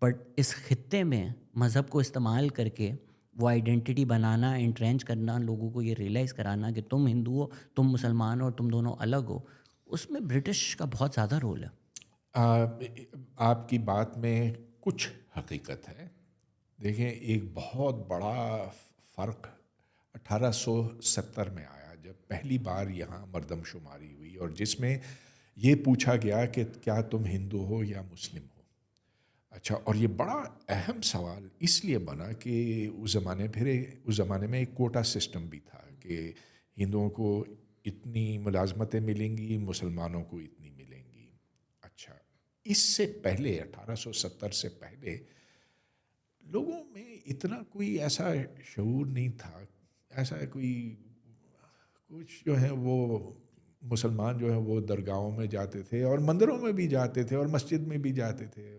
بٹ اس خطے میں مذہب کو استعمال کر کے وہ آئیڈینٹی بنانا, انٹرینچ کرنا, لوگوں کو یہ ریئلائز کرانا کہ تم ہندو ہو, تم مسلمان ہو اور تم دونوں الگ ہو, اس میں برٹش کا بہت زیادہ رول ہے. آپ کی بات میں کچھ حقیقت ہے. دیکھیں ایک بہت بڑا فرق 1870 میں آیا جب پہلی بار یہاں مردم شماری ہوئی اور جس میں یہ پوچھا گیا کہ کیا تم ہندو ہو یا مسلم ہو. اچھا، اور یہ بڑا اہم سوال اس لیے بنا کہ اس زمانے میں ایک کوٹا سسٹم بھی تھا کہ ہندوؤں کو اتنی ملازمتیں ملیں گی، مسلمانوں کو اتنی ملیں گی. اچھا، اس سے پہلے 1870 سے پہلے لوگوں میں اتنا کوئی ایسا شعور نہیں تھا، ایسا کوئی کچھ جو ہے وہ مسلمان جو ہے وہ درگاہوں میں جاتے تھے اور مندروں میں بھی جاتے تھے اور مسجد میں بھی جاتے تھے.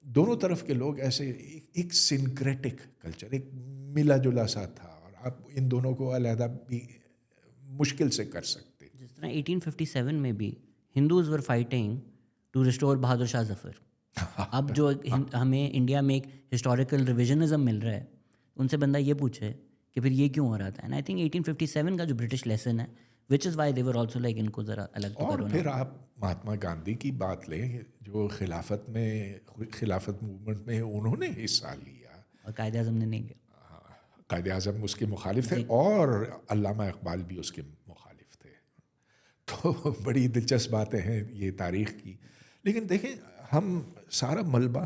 دونوں طرف کے لوگ ایسے ایک سنکریٹک کلچر، ایک ملا جلا سا تھا اور آپ ان دونوں کو علیحدہ بھی مشکل سے کر سکتے. جس طرح 1857 میں بھی ہندوز ور fighting to restore Bahadur Shah Zafar. اب جو ہمیں انڈیا میں ایک ہسٹوریکل ریویژنزم مل رہا ہے، ان سے بندہ یہ پوچھے کہ پھر یہ کیوں ہو رہا تھا. اینڈ آئی تھنک 1857 کا جو برٹش لیسن ہے which is why they were also like ان کو ذرا الگ تو اور کرو نا. پھر آپ مہاتما گاندھی کی بات لیں جو خلافت موومنٹ میں انہوں نے حصہ لیا اور قائد اعظم نے نہیں کیا. قائد اعظم اس کے مخالف تھے جی. اور علامہ اقبال بھی اس کے مخالف تھے. تو بڑی دلچسپ باتیں ہیں یہ تاریخ کی. لیکن دیکھیں ہم سارا ملبہ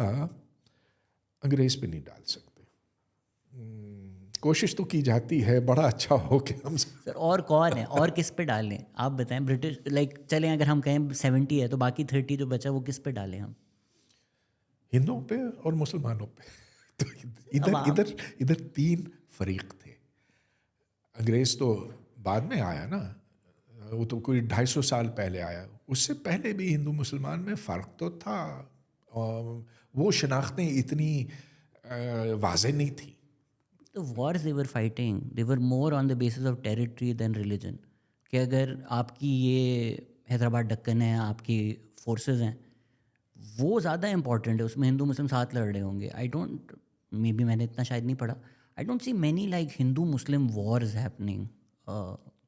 انگریز پہ نہیں ڈال سکتے. کوشش تو کی جاتی ہے، بڑا اچھا ہو کہ ہم سر اور کون ہے اور کس پہ ڈالیں آپ بتائیں. برٹش لائک چلیں اگر ہم کہیں 70 ہے تو باقی 30 جو بچا وہ کس پہ ڈالیں ہم؟ ہندوؤں پہ اور مسلمانوں پہ. تو ادھر 3 فریق تھے. انگریز تو بعد میں آیا نا، وہ تو کوئی 250 سال پہلے آیا. اس سے پہلے بھی ہندو مسلمان میں فرق تو تھا، وہ شناختیں اتنی واضح نہیں تھیں. تو wars they were fighting they were more on the basis of territory than religion. کہ اگر آپ کی یہ حیدرآباد ڈکن ہے، آپ کی فورسز ہیں، وہ زیادہ امپورٹنٹ ہے، اس میں ہندو مسلم ساتھ لڑ رہے ہوں گے. آئی ڈونٹ مے بی میں نے اتنا شاید نہیں پڑھا. I don't see many like Hindu Muslim wars happening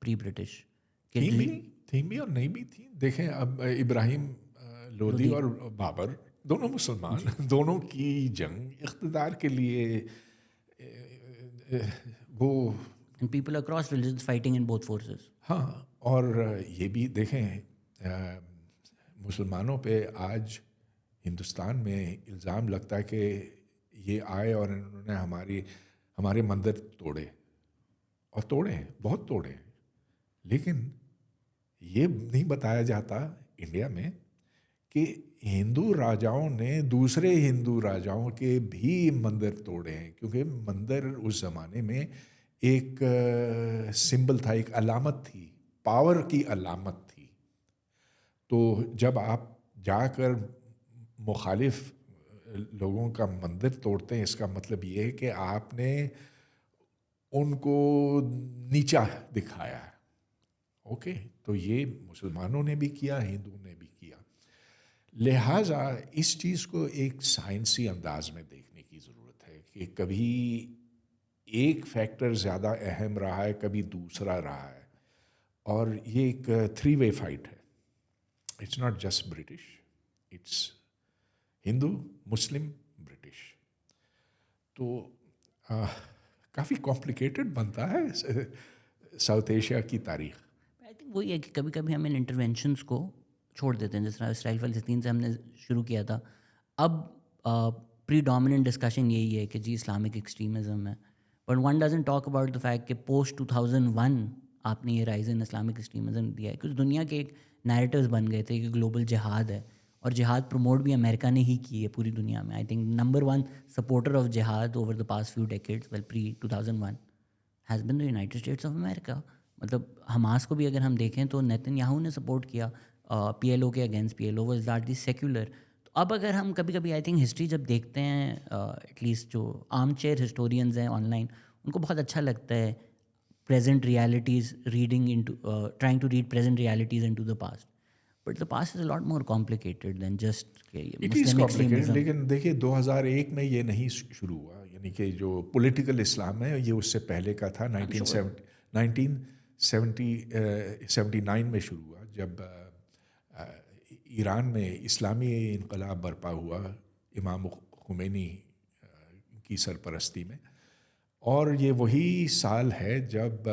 pre British. تھیں بھی اور نہیں بھی تھیں. دیکھیں اب ابراہیم لودھی اور بابر دونوں مسلمان، دونوں کی جنگ اقتدار کے لیے وہ people across religions fighting in both forces. ہاں، اور یہ بھی دیکھیں مسلمانوں پہ آج ہندوستان میں الزام لگتا ہے کہ یہ آئے اور انہوں نے ہمارے مندر توڑے، اور توڑے ہیں، بہت توڑے ہیں. لیکن یہ نہیں بتایا جاتا انڈیا میں کہ ہندو راجاؤں نے دوسرے ہندو راجاؤں کے بھی مندر توڑے ہیں، کیونکہ مندر اس زمانے میں ایک سمبل تھا، ایک علامت تھی، پاور کی علامت تھی. تو جب آپ جا کر مخالف لوگوں کا مندر توڑتے ہیں، اس کا مطلب یہ ہے کہ آپ نے ان کو نیچا دکھایا ہے. اوکے، تو یہ مسلمانوں نے بھی کیا، ہندوؤں نے بھی کیا. لہٰذا اس چیز کو ایک سائنسی انداز میں دیکھنے کی ضرورت ہے کہ کبھی ایک فیکٹر زیادہ اہم رہا ہے، کبھی دوسرا رہا ہے، اور یہ ایک 3 وے فائٹ ہے. It's not just British, it's Hindu Muslim British. تو کافی کمپلیکیٹڈ بنتا ہے ساؤتھ ایشیا کی تاریخ. آئی تھنک وہی ہے کہ کبھی کبھی ہم ان انٹروینشنس کو چھوڑ دیتے ہیں. جس طرح اسرائیل فلسطین سے ہم نے شروع کیا تھا، اب پری ڈومیننٹ ڈسکشن یہی ہے کہ جی اسلامک ایکسٹریمزم ہے. But one doesn't talk about the fact کہ پوسٹ 2001 آپ نے یہ رائز ان اسلامک ایکسٹریمزم دیا ہے. کیونکہ دنیا کے ایک نیریٹیوز بن گئے تھے کہ گلوبل جہاد ہے، اور جہاد پروموٹ بھی امریکہ نے ہی کی ہے پوری دنیا میں. I think number 1 supporter of jihad over the past few decades well pre 2001 has been the United States of America. مطلب حماس کو بھی اگر ہم دیکھیں تو نیتن یاہو نے سپورٹ کیا پی ایل او کے against. P L O was largely secular. تو اب اگر ہم کبھی کبھی آئی تھنک ہسٹری جب دیکھتے ہیں، ایٹ لیسٹ جو عام چیئر ہسٹورینز ہیں آن لائن، ان کو بہت اچھا لگتا ہے present realities, trying to read present realities into the past. But the past is a lot more complicated than just Muslim extremism. لیکن دیکھیے 2001 میں یہ نہیں شروع ہوا، یعنی کہ جو پولیٹیکل اسلام ہے یہ اس سے پہلے کا تھا. 1979 میں شروع ہوا، جب ایران میں اسلامی انقلاب برپا ہوا امام خمینی کی سرپرستی میں، اور یہ وہی سال ہے جب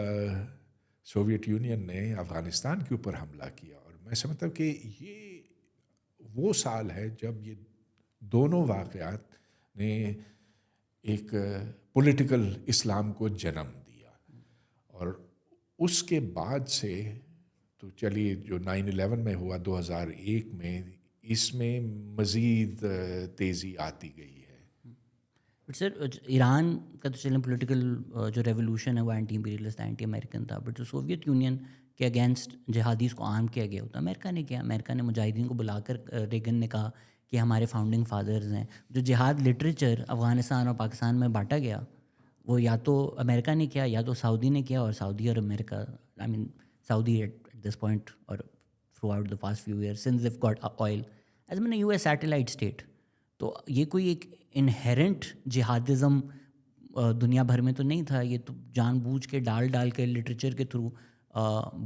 سوویت یونین نے افغانستان کے اوپر حملہ کیا، اور میں سمجھتا ہوں کہ یہ وہ سال ہے جب یہ دونوں واقعات نے ایک پولیٹیکل اسلام کو جنم دیا. اور اس کے بعد سے تو چلیے جو 9/11 میں ہوا 2001 میں، اس میں مزید تیزی آتی گئی ہے. بٹ سر ایران کا تو چلیں پولیٹیکل جو ریولیوشن ہے وہ اینٹی امپیریلسٹ اینٹی امریکن تھا، بٹ جو سوویت یونین کے اگینسٹ جہادیز کو عام کیا گیا ہوتا امریکہ نے کیا. امریکہ نے مجاہدین کو بلا کر ریگن نے کہا کہ ہمارے فاؤنڈنگ فادرز ہیں. جو جہاد لٹریچر افغانستان اور پاکستان میں بانٹا گیا وہ یا تو امریکہ نے کیا یا تو سعودی نے کیا، اور سعودی اور America I mean Saudi at this point اور throughout the past few year since they've got oil is mean you a satellite state. تو یہ کوئی ایک انہیرنٹ جہادزم دنیا بھر میں تو نہیں تھا، یہ تو جان بوجھ کے ڈال کے لٹریچر کے تھرو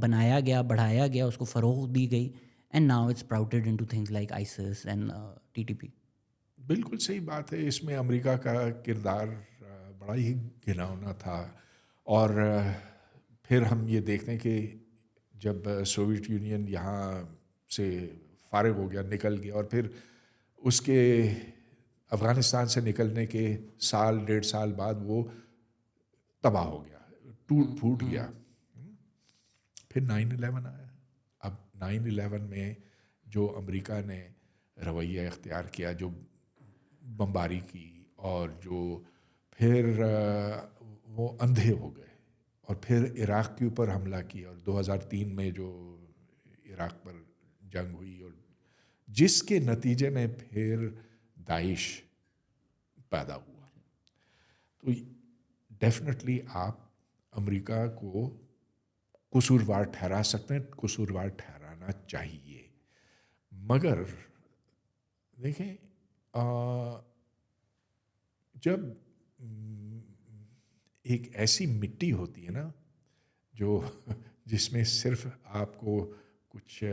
بنایا گیا، بڑھایا گیا، اس کو فروغ دی گئی، and now it's sprouted into things like ISIS and TTP. بالکل صحیح بات ہے. اس میں امریکہ کا کردار بڑا ہی گھناؤنا تھا. اور پھر ہم یہ دیکھتے ہیں کہ جب سوویت یونین یہاں سے فارغ ہو گیا، نکل گیا، اور پھر اس کے افغانستان سے نکلنے کے سال 1.5 سال بعد وہ تباہ ہو گیا، ٹوٹ پھوٹ گیا. پھر 9/11 آیا. اب 9/11 میں جو امریکہ نے رویہ اختیار کیا، جو بمباری کی، اور جو پھر وہ اندھے ہو گئے، اور پھر عراق کے اوپر حملہ کیا، اور 2003 میں جو عراق پر جنگ ہوئی، اور جس کے نتیجے میں پھر داعش پیدا ہوا. تو ڈیفینیٹلی آپ امریکہ کو قصوروار ٹھہرا سکتے ہیں، قصوروار ٹھہرانا چاہیے. مگر دیکھیں جب ایک ایسی مٹی ہوتی ہے نا جو جس میں صرف آپ کو کچھ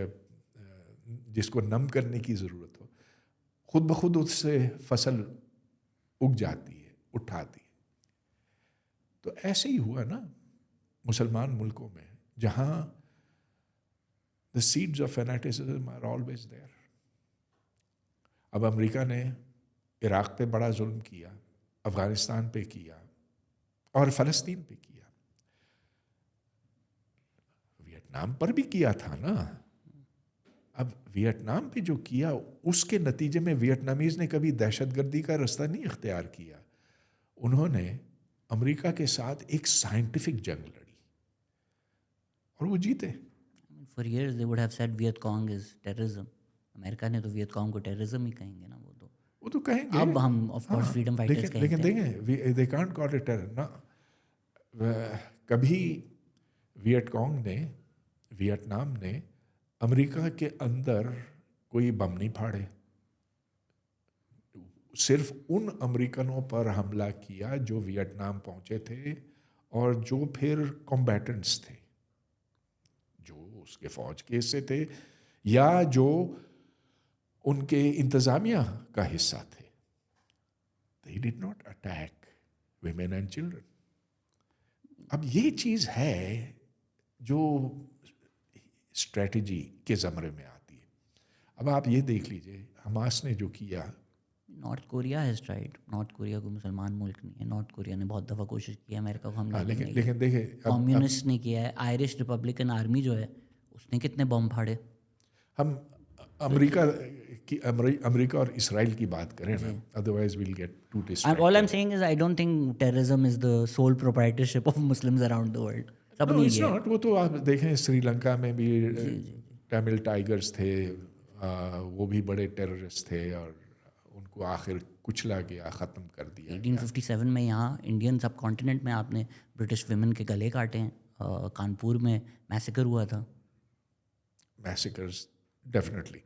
جس کو نم کرنے کی ضرورت ہو، خود بخود اس سے فصل اگ جاتی ہے، اٹھاتی ہے. تو ایسے ہی ہوا نا مسلمان ملکوں میں، جہاں the seeds of fanaticism are always there. اب امریکہ نے عراق پہ بڑا ظلم کیا، افغانستان پہ کیا، اور فلسطین پہ کیا. ویتنام پر بھی کیا تھا نا. اب ویتنام پہ جو کیا، اس کے نتیجے میں ویتنامیز نے کبھی دہشت گردی کا راستہ نہیں اختیار کیا. انہوں نے امریکہ کے ساتھ ایک سائنٹیفک جنگ لڑی اور وہ جیتے. For years they would have said Viet Cong is terrorism. امریکہ نے تو ویت کانگ کو ٹیررزم ہی کہیں گے نا. وہ تو کہیں گے. اب ہم آف کورس فریڈم فائٹرز کہتے ہیں، لیکن دیکھیں they can't call it terror نا. کبھی ویت کانگ نے، ویتنام نے امریکہ کے اندر کوئی بم نہیں پھاڑے. صرف ان امریکنوں پر حملہ کیا جو ویتنام پہنچے تھے اور جو پھر کمبیٹنٹس تھے، جو اس کے فوج کے حصے تھے یا جو ان کے انتظامیہ کا حصہ تھے. They did not attack women and children. اب یہ چیز ہے جو اسٹریٹجی کے زمرے میں آتی ہے. اب آپ یہ دیکھ لیجئے حماس نے جو کیا. North Korea has tried. North Korea کوئی مسلمان ملک نہیں ہے. نارتھ کوریا نے بہت دفعہ کوشش کی ہے امریکہ کو حملہ کرنے کی. لیکن دیکھیں کمیونسٹ نے کیا ہے. آئرش ریپبلکن آرمی جو ہے اس نے کتنے بم پھاڑے. ہم امریکہ اور اسرائیل کی بات کریں نا، otherwise we'll get too distracted. All I'm saying is I don't think terrorism is the sole proprietorship of Muslims around the world. Sub No, نہیں it's ہے. not. وہ تو آپ دیکھیں سری لنکا میں بھی ٹیمل ٹائیگرز تھے، وہ بھی بڑے ٹیررسٹ تھے، اور ان کو آخر کچلا گیا، ختم کر دیا. 1857 میں یہاں انڈین سب کانٹیننٹ میں آپ نے برٹش ویمن کے گلے کاٹے ہیں. کانپور میں میسیکر ہوا تھا. میسیکرز ڈیفینیٹلی.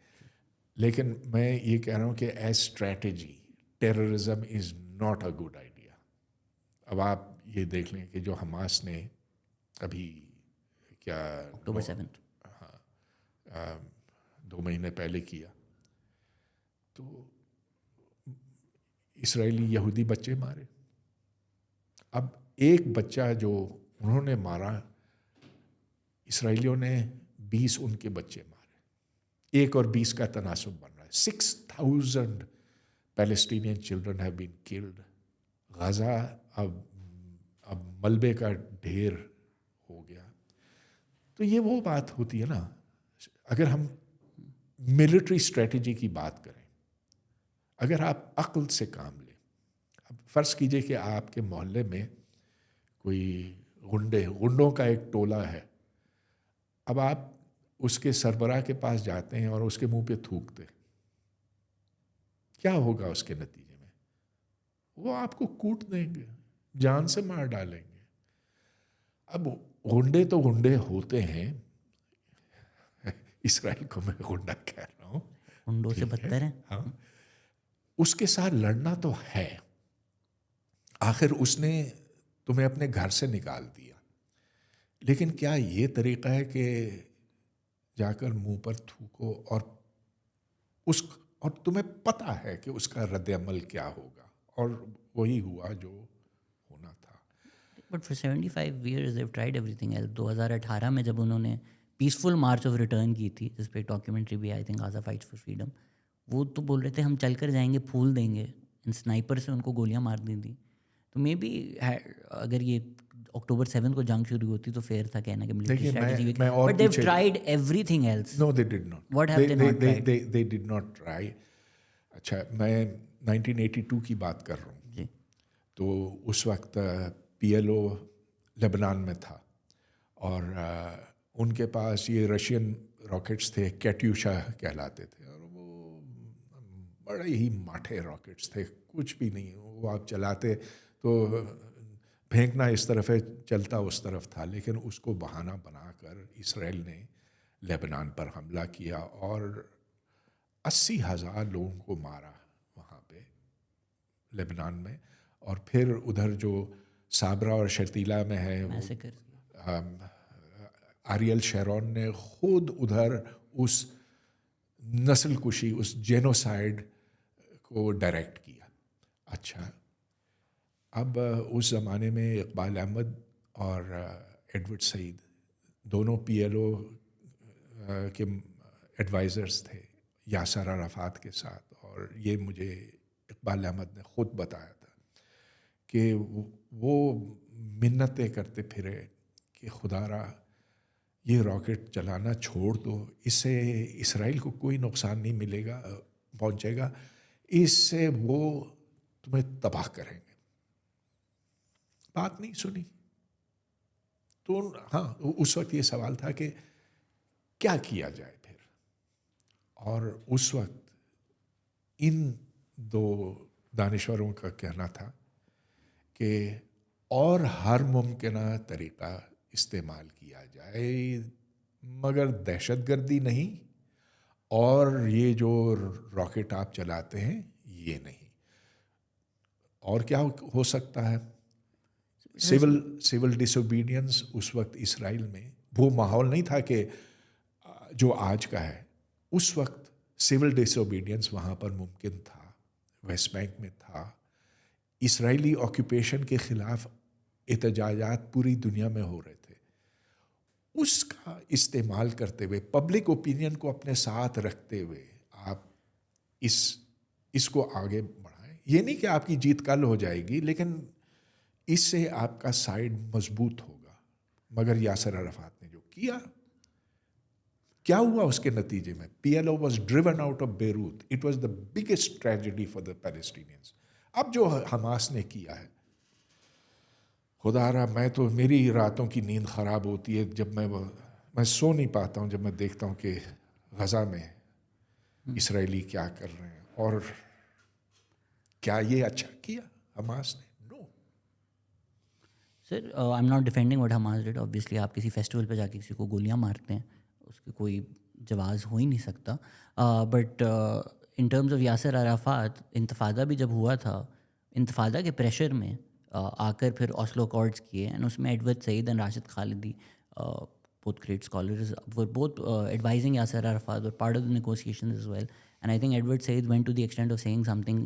لیکن میں یہ کہہ رہا ہوں کہ as strategy terrorism is not a good idea. اب آپ یہ دیکھ لیں کہ جو حماس نے ابھی کیا October 7th. 2 مہینے پہلے کیا. تو اسرائیلی یہودی بچے مارے. اب ایک بچہ جو انہوں نے مارا، اسرائیلیوں نے 20 ان کے بچے مارے. 1 اور 20 کا تناسب بن رہا ہے. 6,000 Palestinian children have been killed. Gaza اب ملبے کا ڈھیر ہو گیا. تو یہ وہ بات ہوتی ہے نا، اگر ہم ملٹری اسٹریٹجی کی بات کریں، اگر آپ عقل سے کام لیں. اب فرض کیجئے کہ آپ کے محلے میں کوئی غنڈوں کا ایک ٹولہ ہے. اب آپ اس کے سربراہ کے پاس جاتے ہیں اور اس کے منہ پہ تھوکتے، کیا ہوگا اس کے نتیجے میں؟ وہ آپ کو کوٹ دیں گے، جان سے مار ڈالیں گے. اب غنڈے تو غنڈے ہوتے ہیں، اسرائیل کو میں غنڈا کہہ رہا ہوں، انڈوں سے بدتر ہیں. ہاں، اس کے ساتھ لڑنا تو ہے. آخر اس نے تمہیں اپنے گھر سے نکال دیا، لیکن کیا یہ طریقہ ہے کہ جا کر منہ پر تھوکو اور تمہیں پتہ ہے کہ اس کا رد عمل کیا ہوگا، اور وہی ہوا جو ہونا تھا. But for 75 years they've tried everything else. 2018 میں جب انہوں نے پیسفل مارچ آف ریٹرن کی تھی، جس پہ ایک ڈاکیومنٹری بھی I think غازہ fights for freedom, وہ تو بول رہے تھے ہم چل کر جائیں گے، پھول دیں گے. سنائپر سے ان کو گولیاں مار دی تھیں. تو مے بی اگر یہ اکتوبر 7 کو جنگ شروع ہوتی تو فیئر تھا کہنا کہ military strategy, but they've tried everything else. No, they did not. What have they not tried? They did not try. اچھا، میں 1982 کی بات کر رہا ہوں. جی. تو اس وقت پی ایل او لبنان میں تھا، اور ان کے پاس یہ رشین راکٹس تھے، کیٹیوشا کہلاتے تھے، اور وہ بڑے ہی ماٹھے راکٹس تھے، کچھ بھی نہیں. وہ آپ چلاتے تو پھینکنا اس طرف ہے، چلتا اس طرف تھا. لیکن اس کو بہانہ بنا کر اسرائیل نے لبنان پر حملہ کیا اور 80,000 لوگوں کو مارا وہاں پہ لبنان میں. اور پھر ادھر جو صابرہ اور شتیلہ میں ہے، آریل شیرون نے خود ادھر اس نسل کشی، اس جینوسائیڈ کو ڈائریکٹ کیا. اچھا، اب اس زمانے میں اقبال احمد اور ایڈورڈ سعید دونوں پی ایل او کے ایڈوائزرز تھے یاسر عرفات کے ساتھ. اور یہ مجھے اقبال احمد نے خود بتایا تھا کہ وہ منتیں کرتے پھرے کہ خدا را یہ راکٹ چلانا چھوڑ دو، اس سے اسرائیل کو کوئی نقصان نہیں ملے گا، پہنچے گا، اس سے وہ تمہیں تباہ کریں گے. بات نہیں سنی. تو ہاں، اس وقت یہ سوال تھا کہ کیا کیا جائے پھر. اور اس وقت ان 2 دانشوروں کا کہنا تھا کہ اور ہر ممکنہ طریقہ استعمال کیا جائے، مگر دہشت گردی نہیں، اور یہ جو راکٹ آپ چلاتے ہیں یہ نہیں. اور کیا ہو سکتا ہے؟ سول ڈس اوبیڈینس. اس وقت اسرائیل میں وہ ماحول نہیں تھا کہ جو آج کا ہے. اس وقت سول ڈس اوبیڈینس وہاں پر ممکن تھا، ویسٹ بینک میں تھا. اسرائیلی آکوپیشن کے خلاف احتجاجات پوری دنیا میں ہو رہے تھے. اس کا استعمال کرتے ہوئے، پبلک اوپینین کو اپنے ساتھ رکھتے ہوئے آپ اس کو آگے بڑھائیں. یہ نہیں کہ آپ کی جیت کل ہو جائے گی، لیکن اس سے آپ کا سائڈ مضبوط ہوگا. مگر یاسر عرفات نے جو کیا ہوا اس کے نتیجے میں؟ P L O was driven out of Beirut. It was the biggest tragedy for the Palestinians. اب جو حماس نے کیا ہے، خدا را، میں تو میری راتوں کی نیند خراب ہوتی ہے جب میں سو نہیں پاتا ہوں جب میں دیکھتا ہوں کہ غزہ میں اسرائیلی کیا کر رہے ہیں. اور کیا یہ اچھا کیا حماس نے؟ Sir I am not defending what Hamas did. Obviously آپ کسی فیسٹیول پہ جا کے کسی کو گولیاں مارتے ہیں، اس کی کوئی جواز ہو ہی نہیں سکتا. But in terms of Yasser Arafat, انتفاضہ بھی جب ہوا تھا، انتفاضہ کے پریشر میں آ کر پھر اوسلو اکارڈز کیے، اینڈ اس میں Edward Said and Rashid Khalidi both great scholars, were both advising Yasser Arafat, were part of the negotiations as well. And I think Edward Said went to the extent of saying something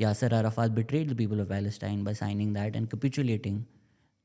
Yasser Arafat betrayed the people of Palestine by signing that and capitulating.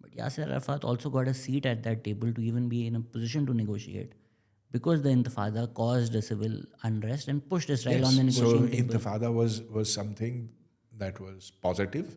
But Yasser Arafat also got a seat at that table to even be in a position to negotiate, because the Intifada caused a civil unrest and pushed Israel on the negotiating table. So Intifada was something that was positive.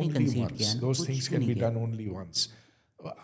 only once. Those things can be done only once.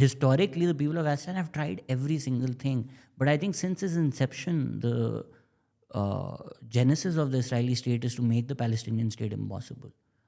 historically the people of Palestine have tried every single thing, but I think since its inception the genesis of the Israeli state is to make the Palestinian state impossible.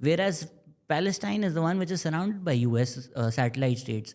whereas Palestine is the one which is surrounded by US satellite states.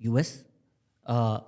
US.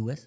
US.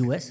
US.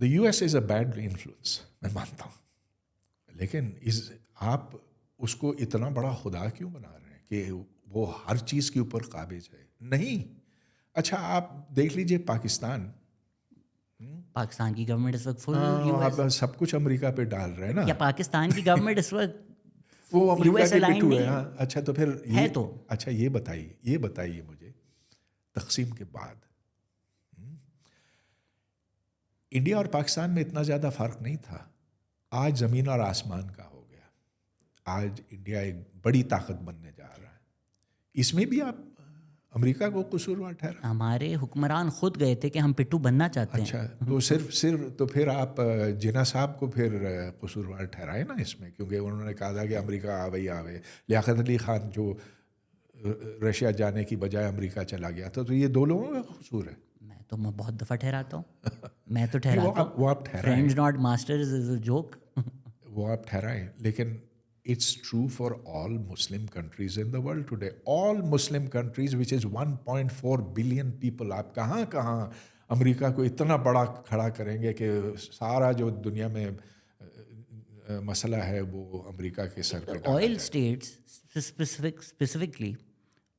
The US is a bad influence, میں مانتا ہوں, لیکن آپ اس کو اتنا بڑا خدا کیوں بنا رہے ہیں کہ وہ ہر چیز کے اوپر قابض ہے؟ نہیں. اچھا آپ دیکھ لیجئے پاکستان کی گورنمنٹ اس وقت فل آپ سب کچھ امریکہ پہ ڈال رہے ہیں نا, یا پاکستان کی گورنمنٹ اس وقت وہ امریکہ کے aligned پٹھو ہے. نہیں ہاں اچھا تو پھر ہے تو اچھا یہ بتائیے مجھے, تقسیم کے بعد انڈیا اور پاکستان میں اتنا زیادہ فرق نہیں تھا, آج زمین اور آسمان کا ہو گیا. آج انڈیا ایک بڑی طاقت بننے جا رہا ہے. اس میں بھی آپ امریکہ کو قصوروار ٹھہرا؟ ہمارے حکمران خود گئے تھے کہ ہم پٹھو بننا چاہتے ہیں. اچھا تو صرف تو پھر آپ جناح صاحب کو پھر قصوروار ٹھہرائے نا اس میں, کیونکہ انہوں نے کہا تھا کہ امریکہ آوے. لیاقت علی خان جو رشیا جانے کی بجائے امریکہ چلا گیا تھا, تو یہ دو لوگوں کا قصور ہے. میں بہت دفعہ ٹھہراتا ہوں, میں تو ٹھہراتا ہوں. وہ آپ ٹھہرائیں, friends not masters is a joke. وہ آپ ٹھہرائیں, لیکن it's true for all Muslim countries in the world today. All Muslim countries, which is 1.4 billion people. آپ کہاں امریکہ کو اتنا بڑا کھڑا کریں گے کہ سارا جو دنیا میں مسئلہ ہے وہ امریکہ کے سر پہ ڈالا جائے. آئل اسٹیٹس اسپیسیفکلی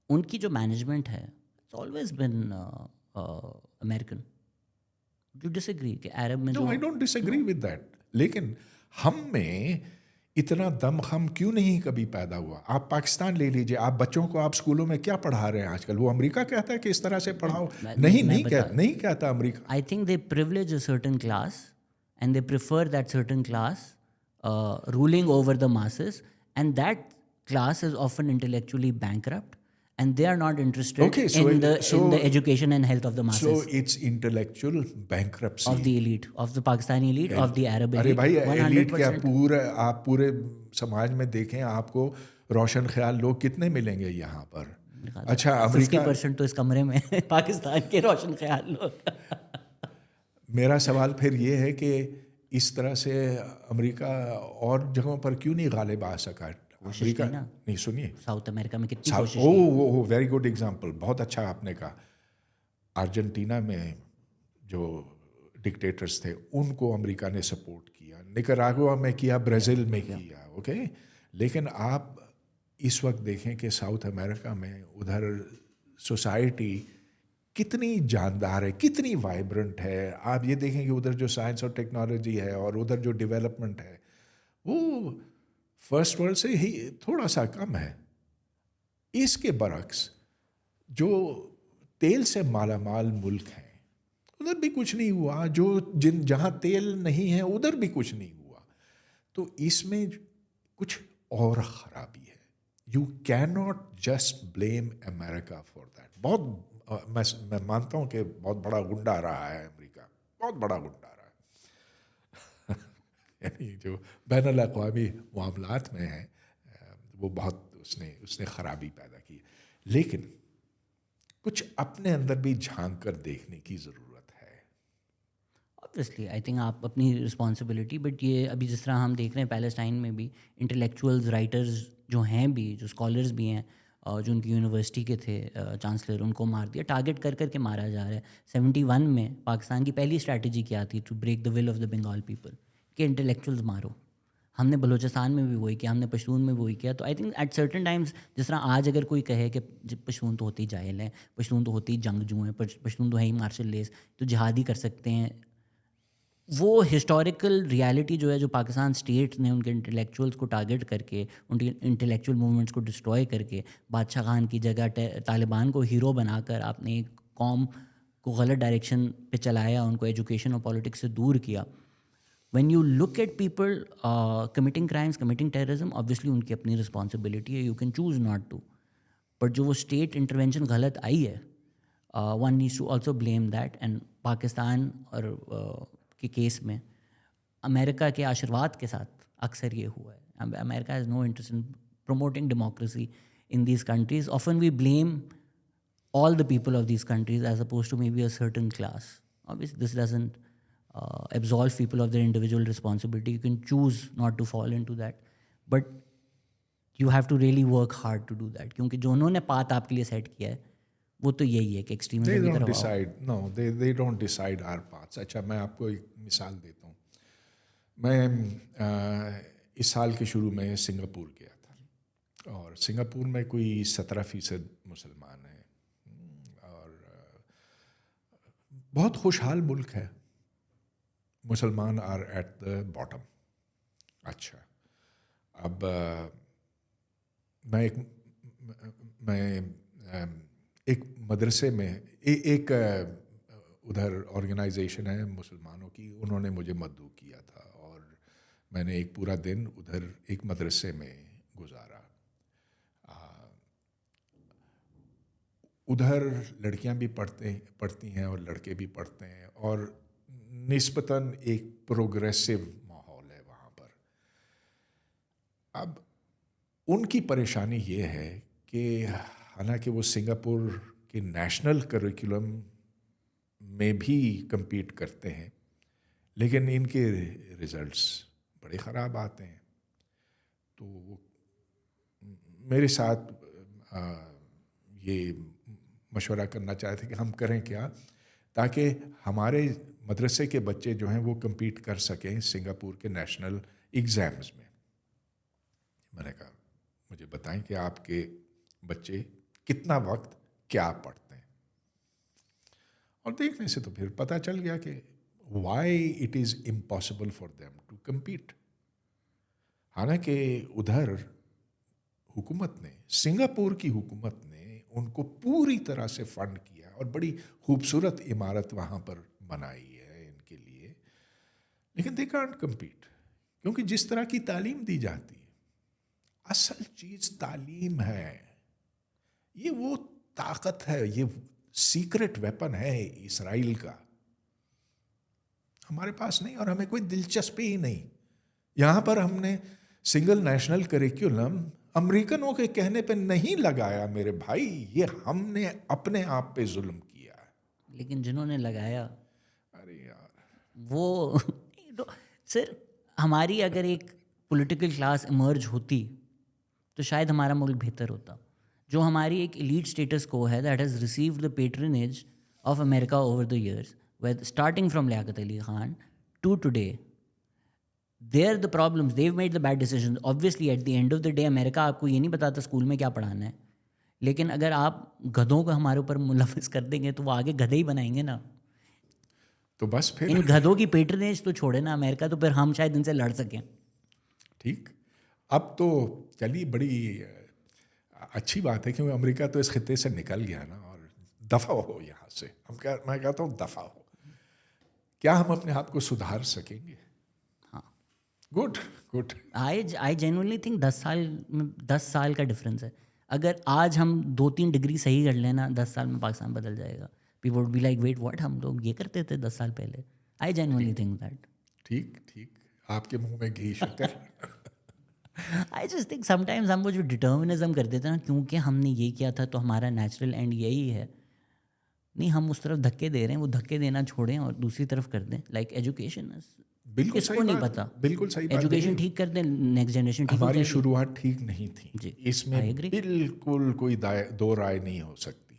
ان کی جو مینجمنٹ ہے it's always been American. Do disagree کہ عرب میں No, I don't disagree with that. لیکن ہم میں اتنا دم خم کیوں نہیں کبھی پیدا ہوا؟ آپ پاکستان لے لیجئے, آپ بچوں کو آپ اسکولوں میں کیا پڑھا رہے ہیں آج کل؟ وہ امریکہ کہتا ہے کہ اس طرح سے پڑھاؤ. نہیں کہتا امریکہ. I think they privilege a certain class and they prefer that certain class ruling over the masses, and that class is often intellectually bankrupt and they are not interested in the education and health of the masses. So it's intellectual bankruptcy of the elite, of the Pakistani elite, of the Arab elite. ارے بھائی elite کیا, آپ پورے سماج میں دیکھیں آپ کو روشن خیال لوگ کتنے ملیں گے یہاں پر. اچھا امریکہ 50% تو اس کمرے میں پاکستان کے روشن خیال لوگ. میرا سوال پھر یہ ہے کہ اس طرح سے امریکہ اور جگہوں پر کیوں نہیں غالب آ سکا؟ امریکہ نہیں, سنیے, ساؤتھ امریکہ میں کتنی کوشش او ویری گڈ ایگزامپل, بہت اچھا آپ نے کہا. ارجنٹینا میں جو ڈکٹیٹرز تھے ان کو امریکہ نے سپورٹ کیا, نکراگوا میں کیا, برازیل میں کیا, اوکے. لیکن آپ اس وقت دیکھیں کہ ساؤتھ امریکہ میں ادھر سوسائٹی کتنی جاندار ہے, کتنی وائبرنٹ ہے. آپ یہ دیکھیں کہ ادھر جو سائنس اور ٹیکنالوجی ہے اور ادھر جو ڈیولپمنٹ ہے وہ فرسٹ ورلڈ سے ہی تھوڑا سا کم ہے. اس کے برعکس جو تیل سے مالا مال ملک ہیں ادھر بھی کچھ نہیں ہوا, جہاں تیل نہیں ہے ادھر بھی کچھ نہیں ہوا. تو اس میں کچھ اور خرابی ہے. You can not just blame America for that. بہت میں مانتا ہوں کہ بہت بڑا گنڈا رہا ہے امریکہ, بہت بڑا گنڈا رہا ہے. یعنی جو بین الاقوامی معاملات میں ہے وہ بہت اس نے خرابی پیدا کی. لیکن کچھ اپنے اندر بھی جھانک کر دیکھنے کی ضرورت ہے. obviously I think آپ اپنی رسپانسبلٹی, بٹ یہ ابھی جس طرح ہم دیکھ رہے ہیں پیلسٹائن میں بھی انٹلیکچوئلز, رائٹرز جو ہیں بھی, جو اسکالرز بھی ہیں, جو ان کی یونیورسٹی کے تھے چانسلر, ان کو مار دیا, ٹارگیٹ کر کے مارا جا رہا ہے. 71 میں پاکستان کی پہلی اسٹریٹجی کیا تھی to break the will of the Bengal people, کہ انٹلیکچوئلز مارو. ہم نے بلوچستان میں بھی وہی کیا, ہم نے پشتون میں وہی کیا. تو I think at certain times, جس طرح آج اگر کوئی کہے کہ پشتون تو ہوتی جاہل ہیں, پشتون تو ہوتی جنگجو ہیں, پشتون تو ہے ہی مارشل لیس, تو جہادی کر سکتے ہیں, وہ ہسٹوریکل ریالٹی جو ہے, جو پاکستان اسٹیٹ نے ان کے انٹلیکچوئلس کو ٹارگیٹ کر کے, ان کی انٹلیکچوئل موومنٹس کو ڈسٹروائے کر کے, بادشاہ خان کی جگہ طالبان کو ہیرو بنا کر آپ نے ایک قوم کو غلط ڈائریکشن پہ چلایا, ان کو ایجوکیشن اور پالیٹکس سے دور کیا. When you look at people committing crimes, committing terrorism, obviously ان کی اپنی رسپانسبلٹی ہے, you can choose not to. But جو وہ اسٹیٹ انٹروینشن غلط آئی ہے, one needs to also blame that. And Pakistan اور کے کیس میں امریکہ کے آشرواد کے ساتھ اکثر یہ ہوا ہے. America has no interest in promoting democracy in these countries. Often we blame all the people of these countries as opposed to maybe a certain class. Obviously, this doesn't absolve people of their individual responsibility. You can choose not to fall into that. But you have to really work hard to do that. کیونکہ جو انہوں نے path آپ کے لیے set کیا ہے وہ تو یہی ہے کہ they ایکسٹریمزم کی don't طرف آؤ. decide, no, they don't decide our paths. اچھا میں آپ کو ایک مثال دیتا ہوں. میں اس سال کے شروع میں سنگاپور گیا تھا اور سنگاپور میں کوئی 17% مسلمان ہیں اور بہت خوشحال ملک ہے. مسلمان آر ایٹ دا باٹم. اچھا اب میں ایک مدرسے میں ایک ادھر آرگنائزیشن ہے مسلمانوں کی, انہوں نے مجھے مدعو کیا تھا اور میں نے ایک پورا دن ادھر ایک مدرسے میں گزارا. ادھر لڑکیاں بھی پڑھتی ہیں اور لڑکے بھی پڑھتے ہیں اور نسبتاً ایک پروگریسو ماحول ہے وہاں پر. اب ان کی پریشانی یہ ہے کہ حالانکہ وہ سنگاپور کے نیشنل کریکولم میں بھی کمپیٹ کرتے ہیں لیکن ان کے ریزلٹس بڑے خراب آتے ہیں. تو وہ میرے ساتھ یہ مشورہ کرنا چاہتے کہ ہم کریں کیا تاکہ ہمارے مدرسے کے بچے جو ہیں وہ کمپیٹ کر سکیں سنگاپور کے نیشنل ایگزامز میں. میں نے کہا مجھے بتائیں کہ آپ کے بچے کتنا وقت کیا پڑھتے ہیں, اور دیکھنے سے تو پھر پتہ چل گیا کہ why it is impossible for them to compete. حالانکہ ادھر حکومت نے, سنگاپور کی حکومت نے ان کو پوری طرح سے فنڈ کیا اور بڑی خوبصورت عمارت وہاں پر بنائی ہے ان کے لیے, لیکن دے کانٹ کمپیٹ کیونکہ جس طرح کی تعلیم دی جاتی ہے. اصل چیز تعلیم ہے, یہ وہ طاقت ہے, یہ سیکرٹ ویپن ہے اسرائیل کا, ہمارے پاس نہیں اور ہمیں کوئی دلچسپی ہی نہیں. یہاں پر ہم نے سنگل نیشنل کریکولم امریکنوں کے کہنے پہ نہیں لگایا میرے بھائی, یہ ہم نے اپنے آپ پہ ظلم کیا ہے. لیکن جنہوں نے لگایا ارے یار وہ سر ہماری اگر ایک پولیٹیکل کلاس ایمرج ہوتی تو شاید ہمارا ملک بہتر ہوتا. جو ہماری ایک ایلیٹ اسٹیٹس کو ہے that has received the patronage of America over the years starting from Liaquat Ali Khan to today. There the problems they've made the bad decisions. Obviously at the end of the day America آپ کو یہ نہیں بتاتا school میں کیا پڑھانا ہے, لیکن اگر آپ گدھوں کو ہمارے اوپر ملوث کر دیں گے تو وہ آگے گدھے ہی بنائیں گے نا. تو بس پھر ان گدھوں کی پیٹرنیج تو چھوڑے نا امریکہ, تو پھر ہم شاید ان سے لڑ سکیں. ٹھیک, اب تو چلیے بڑی اچھی بات ہے کیونکہ امریکہ تو اس خطے سے نکل گیا نا, اور دفع ہو یہاں سے. میں کہتا ہوں دفع ہو. کیا ہم اپنے آپ کو سدھار سکیں گے؟ ہاں گڈ گڈ. آئی جینوئنلی تھنک 10 سال کا ڈفرینس ہے. اگر آج ہم 2-3 ڈگری صحیح کر لینا 10 سال میں پاکستان بدل جائے گا. People would be like wait what, ہم لوگ یہ کرتے تھے 10 سال پہلے. I genuinely think that. ٹھیک ٹھیک, آپ کے منہ میں گھی شکر. I just think sometimes ہم وہ جو ڈٹرمنزم کرتے تھے نا, کیونکہ ہم نے یہ کیا تھا تو ہمارا نیچرل اینڈ یہی ہے. نہیں, ہم اس طرف دھکے دے رہے ہیں, وہ دھکے دینا چھوڑیں اور دوسری طرف کر دیں. لائک ایجوکیشن, بالکل کس کو نہیں پتا, بالکل صحیح بات. ایجوکیشن ٹھیک کر دیں, نیکسٹ جنریشن ٹھیک ہو ہماری جائے گی. شروعات ٹھیک نہیں تھی جی, اس میں بالکل کوئی دو رائے نہیں ہو سکتی.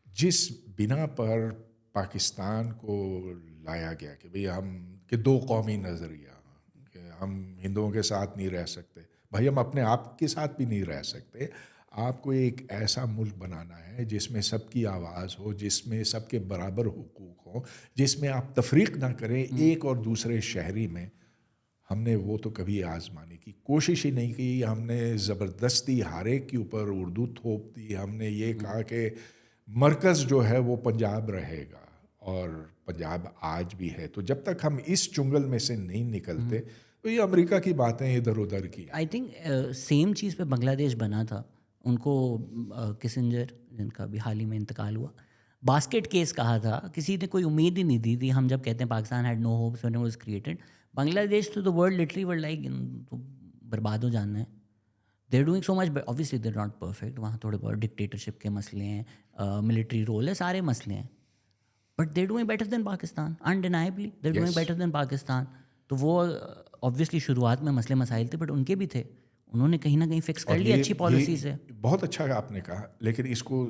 جس بنا پر پاکستان کو لایا گیا کہ بھئی ہم کہ 2 قومی نظریہ, کہ ہم ہندوؤں کے ساتھ نہیں رہ سکتے, بھائی ہم اپنے آپ کے ساتھ بھی نہیں رہ سکتے. آپ کو ایک ایسا ملک بنانا ہے جس میں سب کی آواز ہو, جس میں سب کے برابر حقوق ہوں, جس میں آپ تفریق نہ کریں ایک اور دوسرے شہری میں. ہم نے وہ تو کبھی آزمانے کی کوشش ہی نہیں کی. ہم نے زبردستی ہر ایک کے اوپر اردو تھوپ دی. ہم نے یہ کہا کہ مرکز جو ہے وہ پنجاب رہے گا, اور پنجاب آج بھی ہے. تو جب تک ہم اس چنگل میں سے نہیں نکلتے تو یہ امریکہ کی باتیں ادھر ادھر کی. آئی تھنک سیم چیز پہ بنگلہ دیش بنا تھا. ان کو کسنجر, جن کا بھی حال ہی میں انتقال ہوا, باسکٹ کیس کہا تھا. کسی نے کوئی امید ہی نہیں دی تھی. ہم جب کہتے ہیں Pakistan had no hopes when it was created, Bangladesh تو the world literally world like تو برباد ہو جانا ہے. They are doing so much, obviously they are not perfect. وہاں تھوڑے بہت ڈکٹیٹرشپ کے مسئلے ہیں, ملٹری رول ہے, سارے مسئلے ہیں, but they are doing better than Pakistan. Undeniably they are doing better than Pakistan. تو وہ اوبیسلی شروعات میں مسئلے مسائل تھے, بٹ ان کے بھی تھے. انہوں نے کہیں نہ کہیں فکس کر لیا اچھی پالیسی سے. بہت اچھا آپ نے کہا, لیکن اس کو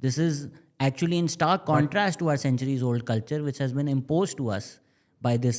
This is actually in stark contrast to our centuries old culture, which has been imposed to us by this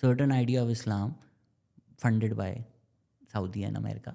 certain idea of Islam funded by Saudi and America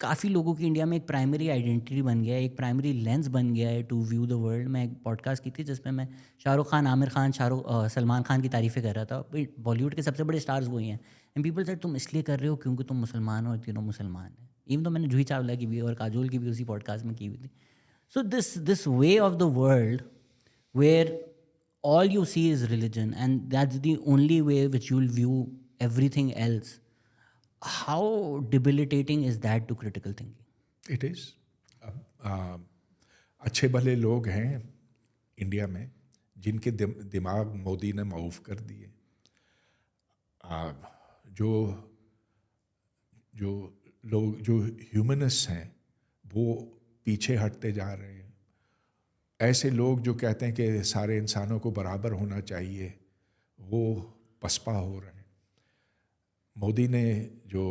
کافی لوگوں کی انڈیا میں ایک پرائمری آئیڈینٹی بن گیا ہے, ایک primary lens بن گیا ہے to view the world. میں ایک پوڈ کاسٹ کی تھی جس میں شاہ رخ خان, عامر خان, سلمان خان کی تعریفیں کر رہا تھا. بالی ووڈ کے سب سے بڑے اسٹارز وہی ہیں. اینڈ پیپل سیڈ تم اس لیے کر رہے ہو کیونکہ تم مسلمان ہو اور تینوں مسلمان ہیں. ایون تو میں نے جوہی چاولہ کی بھی اور کاجول کی بھی اسی پوڈ کاسٹ میں کی ہوئی تھی. So this way of the world where all you see is religion and that's the only way which you'll view everything else. How debilitating is that to critical thinking? It is. اچھے بھلے لوگ ہیں India میں جن کے دماغ مودی نے معاف کر دیے. جو لوگ جو ہیومنسٹ ہیں وہ پیچھے ہٹتے جا رہے ہیں. ایسے لوگ جو کہتے ہیں کہ سارے انسانوں کو برابر ہونا چاہیے وہ پسپا ہو رہے ہیں. مودی نے جو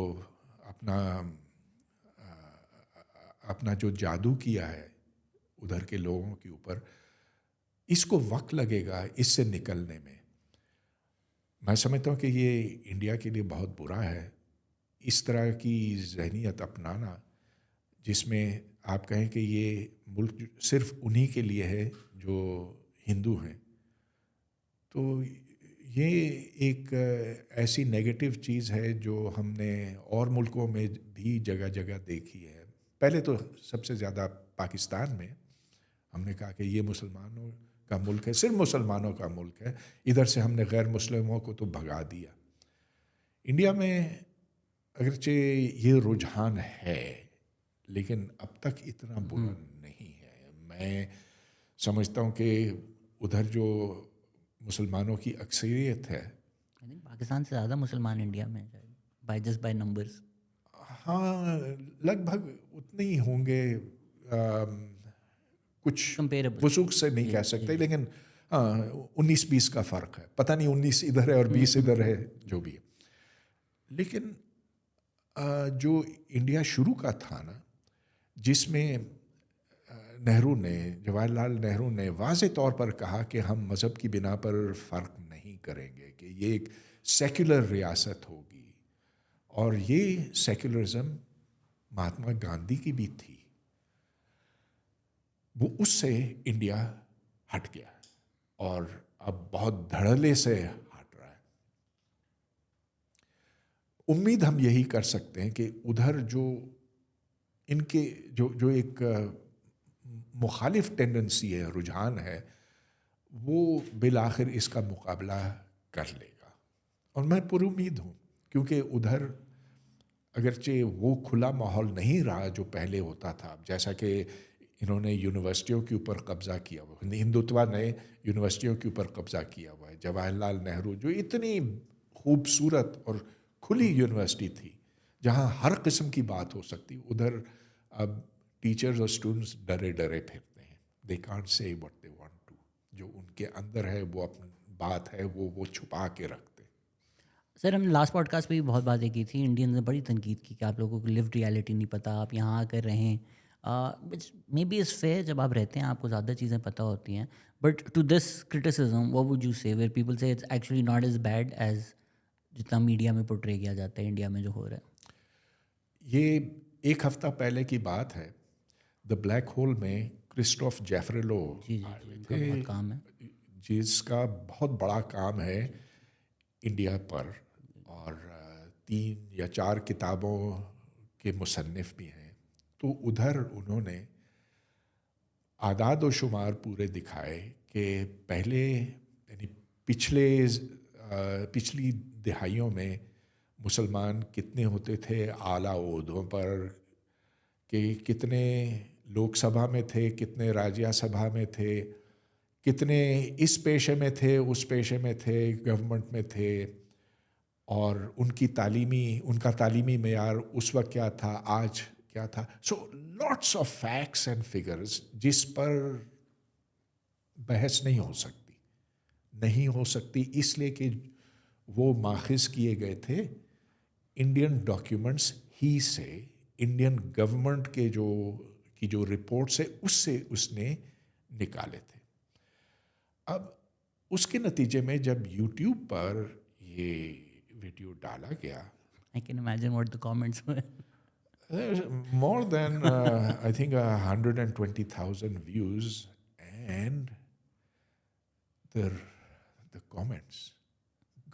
اپنا جو جادو کیا ہے ادھر کے لوگوں کے اوپر, اس کو وقت لگے گا اس سے نکلنے میں. میں سمجھتا ہوں کہ یہ انڈیا کے لیے بہت برا ہے اس طرح کی ذہنیت اپنانا جس میں آپ کہیں کہ یہ ملک صرف انہی کے لیے ہے جو ہندو ہیں. تو یہ ایک ایسی نیگیٹو چیز ہے جو ہم نے اور ملکوں میں بھی جگہ جگہ دیکھی ہے. پہلے تو سب سے زیادہ پاکستان میں ہم نے کہا کہ یہ مسلمانوں کا ملک ہے, صرف مسلمانوں کا ملک ہے. ادھر سے ہم نے غیر مسلموں کو تو بھگا دیا. انڈیا میں اگرچہ یہ رجحان ہے لیکن اب تک اتنا برا نہیں ہے. میں سمجھتا ہوں کہ ادھر جو مسلمانوں کی اکثریت ہے, پاکستان سے زیادہ مسلمان انڈیا میں بائی نمبرز. ہاں لگ بھگ اتنے ہی ہوں گے, کچھ وثوق سے نہیں کہہ سکتے لیکن 19-20 کا فرق ہے. پتہ نہیں 19 ادھر ہے اور 20 ادھر ہے, جو بھی ہے. لیکن جو انڈیا شروع کا تھا نا, جس میں جواہر لال نہرو نے واضح طور پر کہا کہ ہم مذہب کی بنا پر فرق نہیں کریں گے, کہ یہ ایک سیکولر ریاست ہوگی. اور یہ سیکولرزم مہاتما گاندھی کی بھی تھی. وہ اس سے انڈیا ہٹ گیا اور اب بہت دھڑلے سے ہٹ رہا ہے. امید ہم یہی کر سکتے ہیں کہ ادھر جو ان کے جو ایک مخالف ٹینڈنسی ہے, رجحان ہے, وہ بالآخر اس کا مقابلہ کر لے گا. اور میں پر امید ہوں کیونکہ ادھر اگرچہ وہ کھلا ماحول نہیں رہا جو پہلے ہوتا تھا. جیسا کہ انہوں نے یونیورسٹیوں کے اوپر قبضہ کیا ہوا, ہندوتوا نے یونیورسٹیوں کے اوپر قبضہ کیا ہوا ہے. جواہر لال نہرو جو اتنی خوبصورت اور کھلی یونیورسٹی تھی جہاں ہر قسم کی بات ہو سکتی, ادھر اب ٹیچرز اور اسٹوڈنٹس ڈرے پھرتے ہیں. They can't say what they want to. جو ان کے اندر ہے وہ اپنی بات ہے وہ چھپا کے رکھتے. سر ہم نے لاسٹ پوڈ کاسٹ پہ بھی بہت باتیں کی تھی. انڈینز نے بڑی تنقید کی کہ آپ لوگوں کو لیوڈ ریالٹی نہیں پتہ, آپ یہاں آ کر رہیں. مے بی از فیئر, جب آپ رہتے ہیں آپ کو زیادہ چیزیں پتہ ہوتی ہیں. But to this criticism what would you say where people say it's actually not as bad as جتنا میڈیا میں پورٹرے کیا جاتا ہے انڈیا میں جو ہو رہا ہے. یہ ایک ہفتہ پہلے کی بات ہے. دا بلیک ہول میں کرسٹوف جیفریلو بہت کام ہے, جس کا بہت بڑا کام ہے انڈیا پر, اور 3 یا 4 کتابوں کے مصنف بھی ہیں. تو ادھر انہوں نے اعداد و شمار پورے دکھائے کہ پہلے یعنی پچھلی دہائیوں میں مسلمان کتنے ہوتے تھے اعلیٰ عہدوں پر, کہ کتنے لوک سبھا میں تھے, کتنے راجیہ سبھا میں تھے, کتنے اس پیشے میں تھے, اس پیشے میں تھے, گورنمنٹ میں تھے, اور ان کا تعلیمی معیار اس وقت کیا تھا, آج کیا تھا. So lots of facts and figures جس پر بحث نہیں ہو سکتی اس لیے کہ وہ ماخذ کیے گئے تھے انڈین ڈاکیومنٹس ہی سے, انڈین گورنمنٹ کے جو رپورٹس ہے اس سے اس نے نکالے تھے. اب اس کے نتیجے میں جب یوٹیوب پر یہ ویڈیو ڈالا گیا, I can imagine what the comments were. There's more than I think 120,000 views, and the the comments,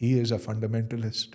he is a fundamentalist,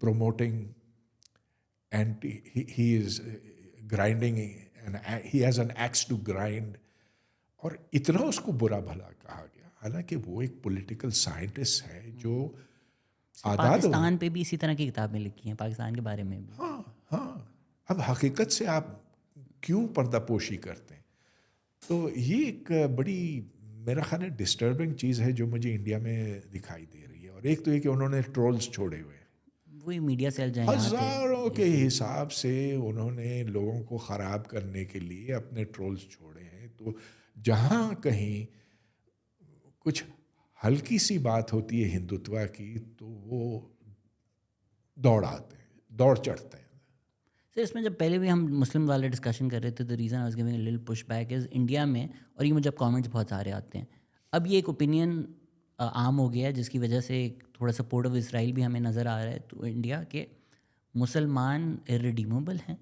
promoting he is grinding and he has an axe to grind, اور اتنا اس کو برا بھلا کہا گیا، حالانکہ وہ ایک پولیٹیکل سائنٹسٹ ہے جو پاکستان پہ بھی اسی طرح کی کتابیں لکھی ہیں، پاکستان کے بارے میں بھی. ہاں اب حقیقت سے آپ کیوں پردہ پوشی کرتے ہیں؟ تو یہ ایک بڑی میرا خیال ہے ڈسٹربنگ چیز ہے جو مجھے انڈیا میں دکھائی دے رہی ہے. اور ایک تو یہ کہ انہوں نے ٹرولز چھوڑے ہوئے ہیں، وہی میڈیا سیل جائیں ہزاروں کے حساب سے انہوں نے لوگوں کو خراب کرنے کے لیے اپنے ٹرولز چھوڑے ہیں. تو جہاں کہیں کچھ ہلکی سی بات ہوتی ہے ہندوتوا کی تو وہ دوڑ آتے ہیں، دوڑ چڑھتے ہیں. سر اس میں جب پہلے بھی ہم مسلم والے ڈسکشن کر رہے تھے تو reason I was giving a little push back is India میں، اور یہ مجھے اب کامنٹس بہت سارے آتے ہیں، اب یہ ایک اوپینین عام ہو گیا ہے جس کی وجہ سے ایک تھوڑا سپورٹ آف اسرائیل بھی ہمیں نظر آ رہا ہے تو انڈیا کے مسلمان irredeemable ہیں،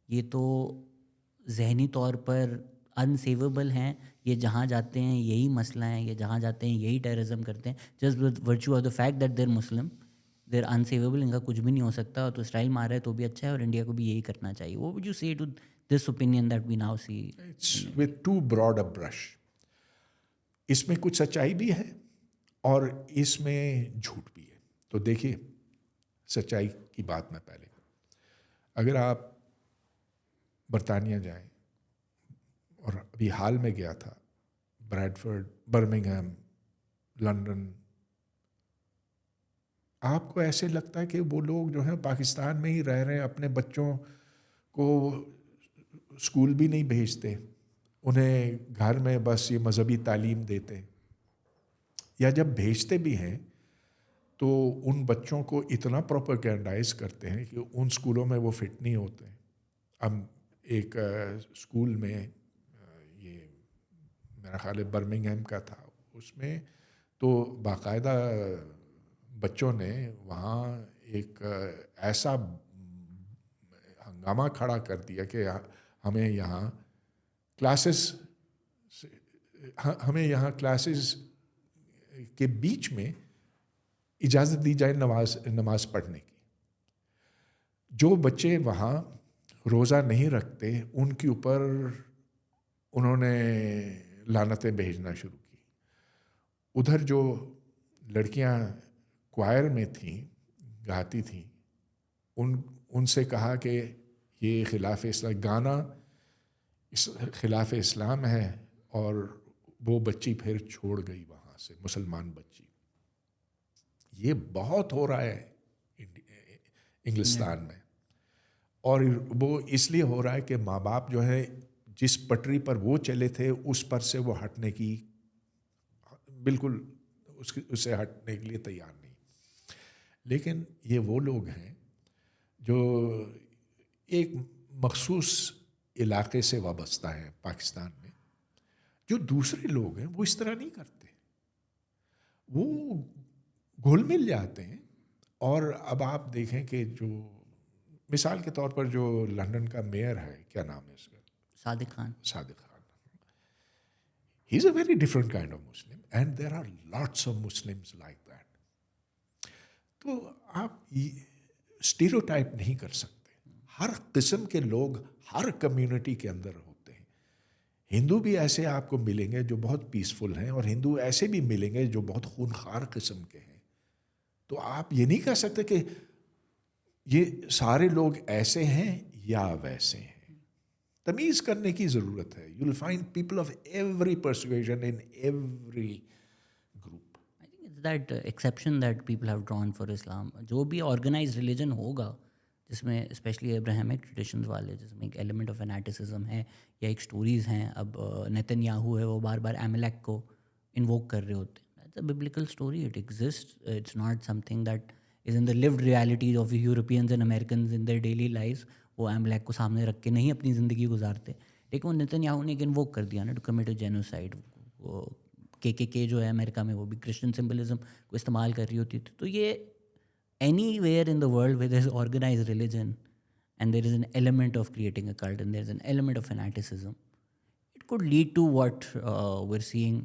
یہ تو ذہنی طور پر انسیویبل ہیں، یہ جہاں جاتے ہیں یہی مسئلہ ہیں، یہ جہاں جاتے ہیں یہی ٹیررزم کرتے ہیں، just with virtue of the fact that they're Muslim they're unsavable, ان کا کچھ بھی نہیں ہو سکتا. تو اسرائیل مار رہا ہے تو بھی اچھا ہے، اور انڈیا کو بھی یہی کرنا چاہیے. وہ would you say to this opinion that we now see? It's with too broad a brush. اس میں کچھ سچائی بھی ہے اور اس میں جھوٹ بھی ہے. تو دیکھیے سچائی کی بات میں پہلے کروں. اگر آپ برطانیہ جائیں، اور ابھی حال میں گیا تھا بریڈفورڈ، برمنگھم، لنڈن، آپ کو ایسے لگتا ہے کہ وہ لوگ جو ہیں پاکستان میں ہی رہ رہے ہیں، اپنے بچوں کو اسکول بھی نہیں بھیجتے، انہیں گھر میں بس یہ مذہبی تعلیم دیتے، یا جب بھیجتے بھی ہیں تو ان بچوں کو اتنا پروپیگنڈائز کرتے ہیں کہ ان اسکولوں میں وہ فٹ نہیں ہوتے. اب ایک اسکول میں یہ میرا خیال ہے برمنگھم کا تھا، اس میں تو باقاعدہ بچوں نے وہاں ایک ایسا ہنگامہ کھڑا کر دیا کہ ہمیں یہاں کلاسز کے بیچ میں اجازت دی جائے نماز پڑھنے کی. جو بچے وہاں روزہ نہیں رکھتے ان کے اوپر انہوں نے لعنتیں بھیجنا شروع کی. ادھر جو لڑکیاں کوائر میں تھیں، گاتی تھیں، ان سے کہا کہ یہ خلاف اسلام گانا خلاف اسلام ہے، اور وہ بچی پھر چھوڑ گئی وہاں سے، مسلمان بچی. یہ بہت ہو رہا ہے انگلستان میں، اور وہ اس لیے ہو رہا ہے کہ ماں باپ جو ہے جس پٹری پر وہ چلے تھے اس پر سے وہ ہٹنے کی بالکل اس سے ہٹنے کے لیے تیار نہیں. لیکن یہ وہ لوگ ہیں جو ایک مخصوص علاقے سے وابستہ ہیں پاکستان میں. جو دوسرے لوگ ہیں وہ اس طرح نہیں کرتے، وہ گھل مل جاتے ہیں. اور اب آپ دیکھیں کہ جو مثال کے طور پر جو لندن کا میئر ہے، کیا نام ہے اس کا؟ Sadiq Khan. He is a very different kind of Muslim, and there are lots of Muslims like that. تو آپ اسٹیریوٹائپ نہیں کر سکتے. ہر قسم کے لوگ ہر کمیونٹی کے اندر ہوتے ہیں. ہندو بھی ایسے آپ کو ملیں گے جو بہت پیسفل ہیں، اور ہندو ایسے بھی ملیں گے جو بہت خونخوار قسم کے ہیں. تو آپ یہ نہیں کہہ سکتے کہ یہ سارے لوگ ایسے ہیں یا ویسے ہیں. تمیز کرنے کی ضرورت ہے. You will find people of every persuasion in every group. I think it's that exception that people have drawn for Islam. جو بھی آرگنائز ریلیجن ہوگا جس میں اسپیشلی ابراہمک ٹریڈیشنز والے، جس میں ایک ایلیمنٹ آف فینیٹسزم ہے یا ایک اسٹوریز ہیں. اب نیتن یاہو ہے، وہ بار بار ایملیک کو انووک کر رہے ہوتے ہیں. It's a biblical story, it exist. It's not something that is in the lived realities of Europeans and Americans in their daily life. وہ ایملیک کو سامنے رکھ کے نہیں اپنی زندگی گزارتے. لیکن وہ نیتن یاہو نے ایک انووک کر دیا نا ٹو کمٹ اے جینوسائڈ. وہ کے جو ہے امریکہ میں، وہ بھی کرسچن سمبلزم کو استعمال کر رہی ہوتی تھی. تو یہ anywhere in the world where there's organized religion and there is an element of creating a cult and there's an element of fanaticism, it could lead to what we're seeing.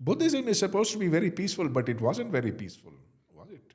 Buddhism is supposed to be very peaceful, but it wasn't very peaceful, was it?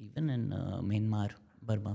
Even in Myanmar, Burma.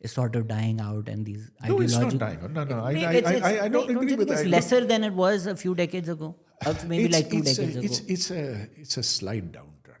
is sort of dying out, and these No, it's not ideologies. dying. No. I don't agree with It's that. lesser than it was a few decades ago. Maybe like 2 decades ago. It's a slight downturn.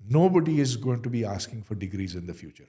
Nobody is going to be asking for degrees in the future.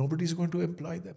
nobody is going to employ them.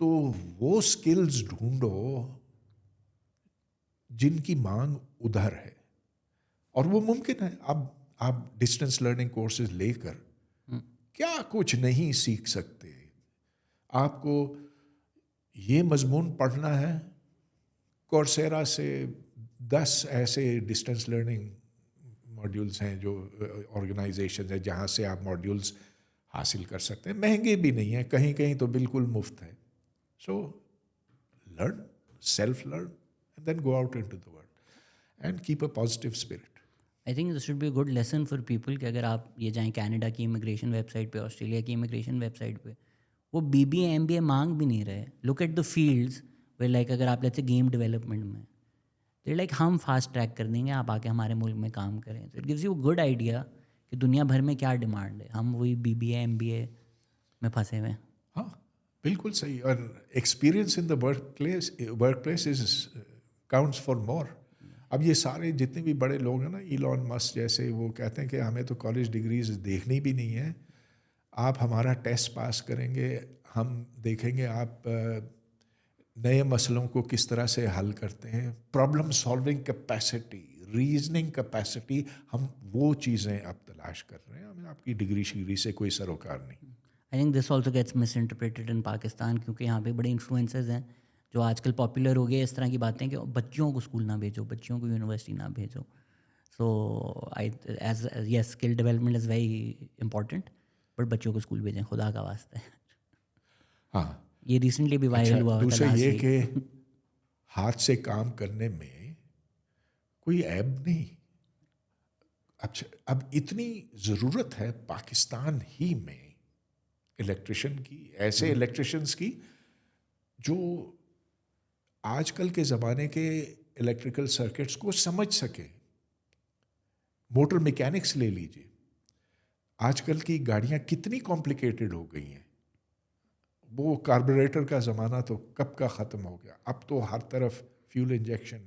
تو وہ skills ڈھونڈو جن کی مانگ ادھر ہے، اور وہ ممکن ہے. اب آپ ڈسٹینس لرننگ کورسز لے کر کیا کچھ نہیں سیکھ سکتے. آپ کو یہ مضمون پڑھنا ہے، کورسیرا سے 10 ایسے ڈسٹینس لرننگ ماڈیولز ہیں جو آرگنائزیشن ہیں جہاں سے آپ ماڈیولز حاصل کر سکتے ہیں. مہنگے بھی نہیں ہیں، کہیں کہیں تو بالکل مفت ہے. So learn, self learn and then go out into the world and keep a positive spirit. I think this should be a good lesson for people کہ اگر آپ یہ جائیں کینیڈا کی امیگریشن ویب سائٹ پہ، آسٹریلیا کی immigration website پہ، وہ B B A M B A مانگ بھی نہیں رہے. Look at the fields way like اگر آپ لیتے گیم ڈیولپمنٹ میں تو لائک ہم فاسٹ ٹریک کر دیں گے، آپ آ کے ہمارے ملک میں کام کریں. تو it gives you good idea کہ دنیا بھر میں کیا ڈیمانڈ ہے. ہم وہی B B A M B A میں پھنسے ہوئے ہیں. ہاں بالکل صحیح. اور experience in the work place is counts for more. اب یہ سارے جتنے بھی بڑے لوگ ہیں نا، ایلون مسک جیسے، وہ کہتے ہیں کہ ہمیں تو کالج ڈگریز دیکھنی بھی نہیں ہے، آپ ہمارا ٹیسٹ پاس کریں گے، ہم دیکھیں گے آپ نئے مسئلوں کو کس طرح سے حل کرتے ہیں، problem solving capacity, reasoning capacity. ہم وہ چیزیں اب تلاش کر رہے ہیں. ہمیں آپ کی ڈگری شگری سے کوئی سروکار نہیں. آئی think this also gets miss interpreted in Pakistan, کیونکہ یہاں پہ بڑے انفلوئنسز ہیں جو آج کل پاپولر ہو گئے اس طرح کی باتیں کہ بچوں کو اسکول نہ بھیجو، بچوں کو یونیورسٹی نہ بھیجو. So I as yes skill development is very important, but بچوں کو اسکول بھیجیں خدا کا واسطہ ہے. ہاں یہ ریسنٹلی بھی وائرل ہوا دوسرا تھا یہ کہ ہاتھ سے کام کرنے میں کوئی عیب نہیں. اچھا اب اتنی ضرورت ہے پاکستان ہی میں الیکٹریشین کی، ایسے الیکٹریشینس کی جو آج کل کے زمانے کے الیکٹریکل سرکٹس کو سمجھ سکے. موٹر میکینکس لے لیجیے، آج کل کی گاڑیاں کتنی کمپلیکیٹڈ ہو گئی ہیں. وہ کاربوریٹر کا زمانہ تو کب کا ختم ہو گیا. اب تو ہر طرف فیول انجیکشن،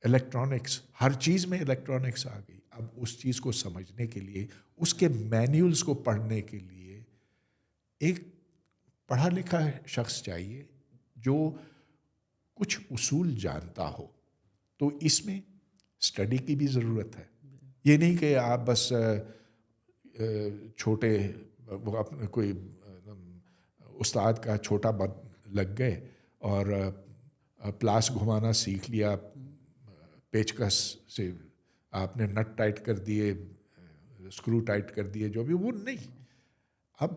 الیکٹرانکس، ہر چیز میں الیکٹرانکس آ گئی. اب اس چیز کو سمجھنے کے لیے، اس کے مینیولز کو پڑھنے کے لیے ایک پڑھا لکھا شخص چاہیے جو کچھ اصول جانتا ہو. تو اس میں اسٹڈی کی بھی ضرورت ہے. یہ نہیں کہ آپ بس چھوٹے اپنے کوئی استاد کا چھوٹا لگ گئے اور پلاس گھمانا سیکھ لیا، پیچکس سے آپ نے نٹ ٹائٹ کر دیے، اسکرو ٹائٹ کر دیے، جو بھی، وہ نہیں. اب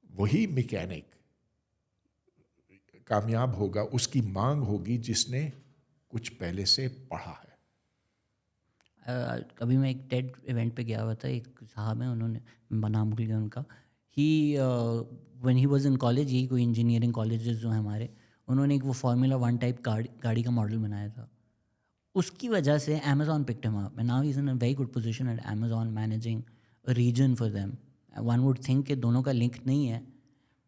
وہی میکینک کامیاب ہوگا، اس کی مانگ ہوگی جس نے کچھ پہلے سے پڑھا ہے. ابھی میں ایک ٹیڈ ایونٹ پہ گیا ہوا تھا، ایک صاحب ہیں، انہوں نے نام بھول گیا ان کا، when he was in college, یہی کوئی انجینئرنگ کالجز جو ہیں ہمارے، انہوں نے ایک وہ فارمولا 1 ٹائپ گاڑی کا ماڈل بنایا تھا. اس کی وجہ سے Amazon picked him up and now he is in a very good position at Amazon managing a region for them. One would think کہ دونوں کا لنک نہیں ہے،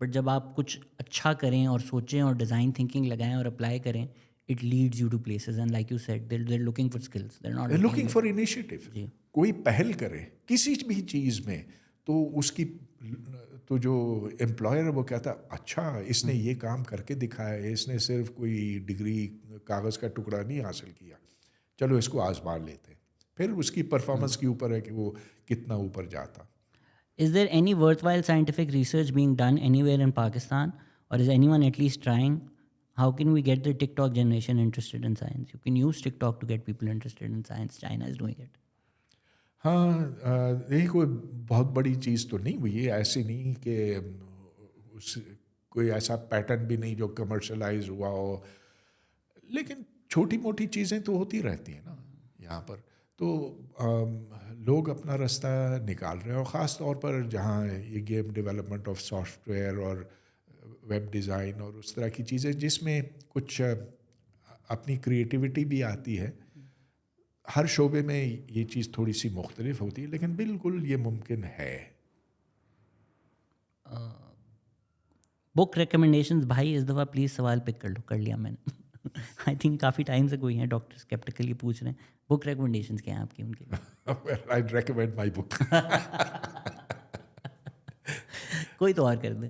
بٹ جب آپ کچھ اچھا کریں اور سوچیں اور ڈیزائن تھنکنگ لگائیں اور اپلائی کریں، it leads you to places, and like you said, they're looking for skills, they're not looking for initiative. کوئی پہل کرے کسی بھی چیز میں، تو اس کی تو جو امپلائر ہے وہ کہتا اچھا اس نے یہ کام کر کے دکھایا ہے، اس نے صرف کوئی ڈگری کاغذ کا ٹکڑا نہیں حاصل کیا، چلو اس کو آزما لیتے ہیں. پھر اس کی پرفارمنس کے اوپر ہے کہ وہ کتنا اوپر جاتا. Is there any worthwhile scientific research being done anywhere in Pakistan, or is anyone at least trying? How can we get the TikTok generation interested in science? You can use TikTok to get people interested in science. China is doing it. ہاں یہ کوئی بہت بڑی چیز تو نہیں ہوئی ہے، ایسی نہیں کہ کوئی ایسا پیٹرن بھی نہیں جو کمرشلائز ہوا ہو، لیکن چھوٹی موٹی چیزیں تو ہوتی رہتی ہیں نا یہاں پر. تو لوگ اپنا راستہ نکال رہے ہیں، اور خاص طور پر جہاں یہ game development of soft where اور ویب ڈیزائن اور اس طرح کی چیزیں جس میں کچھ اپنی کریٹیوٹی بھی آتی ہے. ہر شعبے میں یہ چیز تھوڑی سی مختلف ہوتی ہے، لیکن بالکل یہ ممکن ہے. بک ریکمنڈیشنز بھائی اس دفعہ پلیز سوال پک کر لیا میں نے. آئی تھنک کافی ٹائم سے کوئی ہیں ڈاکٹر اسکیپٹیکلی پوچھ رہے ہیں بک ریکمنڈیشنز کیا ہیں آپ کی ان کے لیے. I'd recommend my book. کوئی تو اور کر دیں.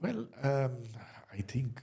Well, I think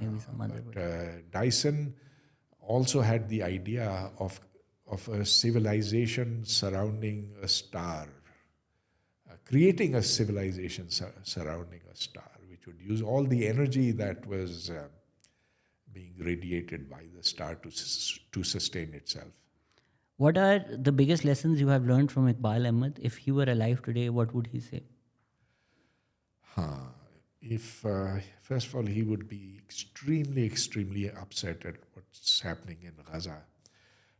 maybe some other But word. Dyson also had the idea of a civilization surrounding a star, creating a civilization surrounding a star, which would use all the energy that was being radiated by the star to sustain itself. What are the biggest lessons you have learned from Iqbal Ahmed? If he were alive today, what would he say? If first of all, he would be extremely upset at what's happening in Gaza.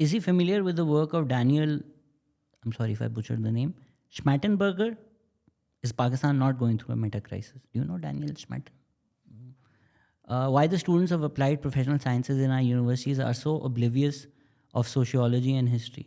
Is he familiar with the work of Daniel, I'm sorry if I butchered the name, Schmattenberger? Is Pakistan not going through a meta crisis? Do you know Daniel Schmatten? Why the students of applied professional sciences in our universities are so oblivious of sociology and history?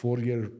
4-year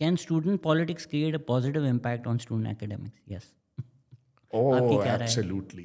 Can student politics create a positive impact on student academics? Yes. Oh, absolutely.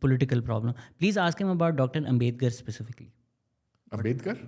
political problem. Please ask him about Dr. Ambedkar specifically. Ambedkar?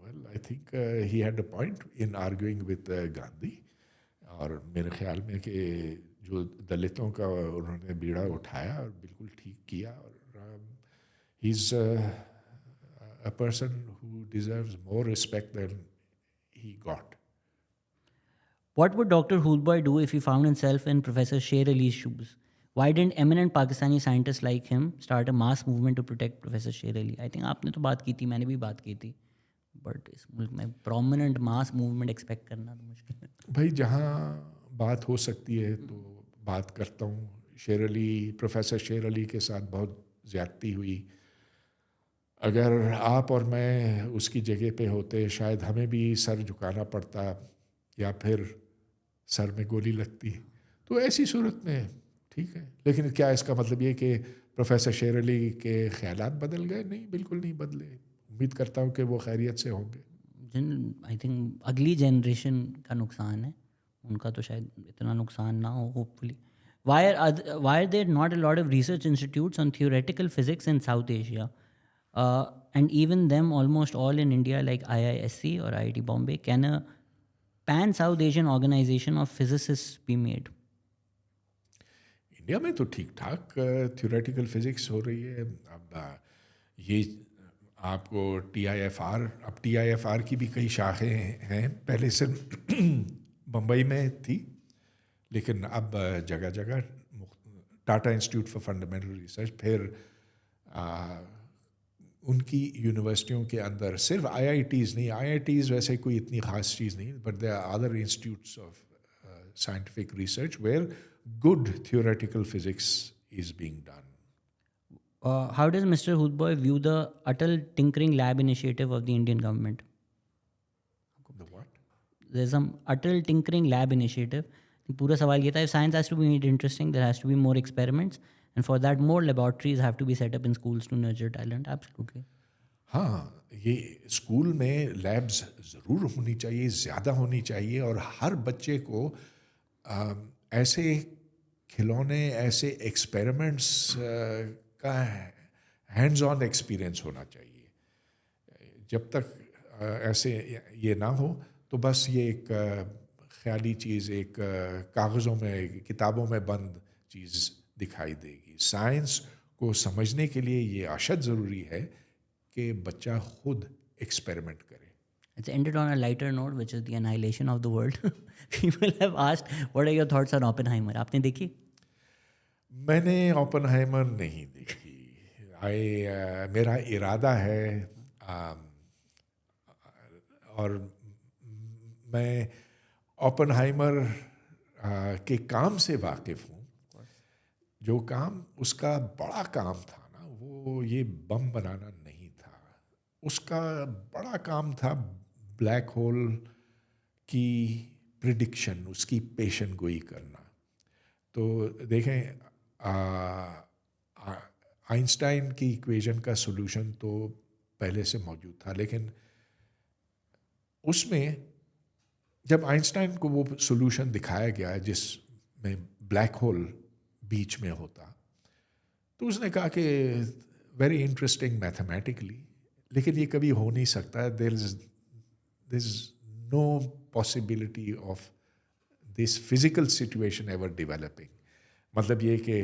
Well, I think he had a point in arguing with Gandhi. اور میرے خیال میں کہ جو دلتوں کا انہوں نے بیڑا اٹھایا اور بالکل ٹھیک کیا. اور he is a person who deserves more respect than he got. What would Dr. Hoolboy do if he found himself in Professor Sher Ali's shoes? Why didn't eminent Pakistani scientists like him start a mass movement to protect Professor Sher Ali? I think آپ نے تو بات کی تھی, میں نے بھی بات کی تھی, بٹ اس ملک میں پرومیننٹ ماس موومنٹ ایکسپیکٹ کرنا تو مشکل ہے. بھائی جہاں بات ہو سکتی ہے تو بات کرتا ہوں. شیر علی, پروفیسر شیر علی کے ساتھ بہت زیادتی ہوئی. اگر آپ اور میں اس کی جگہ پہ ہوتے شاید ہمیں بھی سر جھکانا پڑتا یا پھر سر میں گولی لگتی. تو ایسی صورت میں ٹھیک ہے, لیکن کیا اس کا مطلب یہ کہ پروفیسر شیر علی کے خیالات بدل گئے؟ نہیں, بالکل نہیں بدلے. امید کرتا ہوں کہ وہ خیریت سے ہوں گے. آئی تھنک اگلی جنریشن کا نقصان ہے, ان کا تو شاید اتنا نقصان نہ ہو, hopefully. Why are there not a lot of research institutes on theoretical physics in South Asia? And even them almost all in India, like IISc or IIT Bombay. Can a pan-South Asian organization of physicists be made? India میں تو ٹھیک ٹھاک theoretical physics ہو رہی ہے. اب یہ آپ کو اب ٹی آئی ایف آر کی بھی کئی شاخیں ہیں. پہلے سے بمبئی میں تھی, لیکن اب جگہ جگہ Tata institute for fundamental research, پھر ان کی یونیورسٹیوں کے اندر صرف آئی آئی ٹیز نہیں, آئی آئی ٹیز ویسے کوئی اتنی خاص چیز نہیں, but there are other institutes of scientific research where good theoretical physics is being done. How does Mr. Hoolboy view the Atal Tinkering Lab initiative of the Indian government? The what? There's some Atal Tinkering Lab initiative. پورا سوال یہ تھا, if science has to be made interesting, there has to be more experiments, and for that more laboratories have to be set up in schools to nurture talent. Absolutely. ہاں, یہ school میں labs ضرور ہونی چاہیے, زیادہ ہونی چاہیے, اور ہر بچے کو ایسے کھلونے, ایسے ایکسپیریمنٹس کا ہینڈز آن ایکسپیرئنس ہونا چاہیے. جب تک ایسے یہ نہ ہو تو بس یہ ایک خیالی چیز, ایک کاغذوں میں, کتابوں میں بند چیز دکھائی دے گی. سائنس کو سمجھنے کے لیے یہ اشد ضروری ہے کہ بچہ خود ایکسپیریمنٹ کرے. It's ended on a lighter note, which is the annihilation of the world. People have asked, what are your thoughts on Oppenheimer? آپ نے دیکھی؟ میں نے اوپنہائمر نہیں دیکھی. میرا ارادہ ہے, اور میں اوپنہائمر کے کام سے واقف ہوں. جو کام اس کا بڑا کام تھا نا, وہ یہ بم بنانا نہیں تھا. اس کا بڑا کام تھا بلیک ہول کی پریڈکشن, اس کی پیشن گوئی کرنا. تو دیکھیں, آئنسٹائن کی ایکویژن کا سولوشن تو پہلے سے موجود تھا, لیکن اس میں جب آئنسٹائن کو وہ سولوشن دکھایا گیا جس میں بلیک ہول بیچ میں ہوتا, تو اس نے کہا کہ ویری انٹرسٹنگ میتھمیٹکلی, لیکن یہ کبھی ہو نہیں سکتا. There is no possibility of this physical situation ever developing. مطلب یہ کہ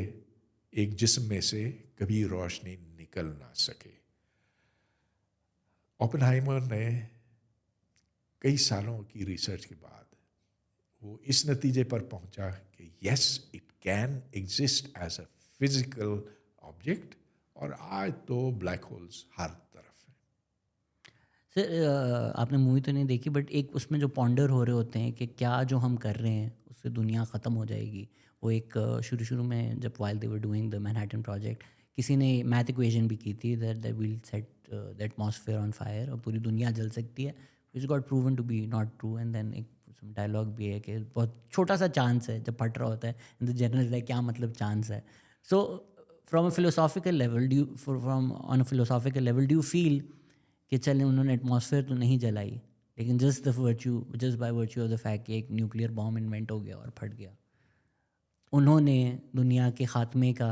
ایک جسم میں سے کبھی روشنی نکل نہ سکے. اوپنہائمر نے کئی سالوں کی ریسرچ کے بعد وہ اس نتیجے پر پہنچا کہ yes, it can exist as a physical object, اور آج تو بلیک ہولز ہر طرف ہیں. سر, آپ نے مووی تو نہیں دیکھی, بٹ ایک اس میں جو پونڈر ہو رہے ہوتے ہیں کہ کیا جو ہم کر رہے ہیں اس سے دنیا ختم ہو جائے گی. وہ ایک شروع میں جب while they were doing the Manhattan project, کسی نے میتھ ایکویژن بھی کی تھی that will set the atmosphere on fire, اور پوری دنیا جل سکتی ہے, which got proven to be not true. And then ایک ڈائلاگ بھی ہے کہ بہت چھوٹا سا چانس ہے جب پھٹ رہا ہوتا ہے, اینڈ دا جرنلسٹ لائک کیا مطلب چانس ہے. So from a philosophical level do you feel کہ چلیں انہوں نے ایٹماسفیئر تو نہیں جلائی, لیکن just by virtue of the fact کہ ایک نیوکلیئر بام انوینٹ ہو گیا اور پھٹ گیا, انہوں نے دنیا کے خاتمے کا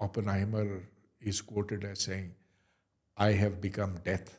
Oppenheimer is quoted as saying, I have become death,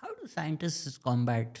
How do scientists combat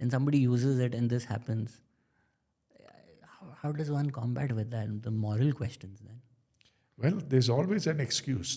then somebody uses it and this happens. How does one combat with that, the moral questions then? Well, there's always an excuse.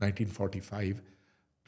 1945,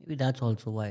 Maybe that's also why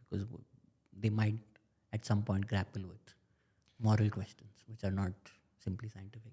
because they might at some point grapple with moral questions which are not simply scientific.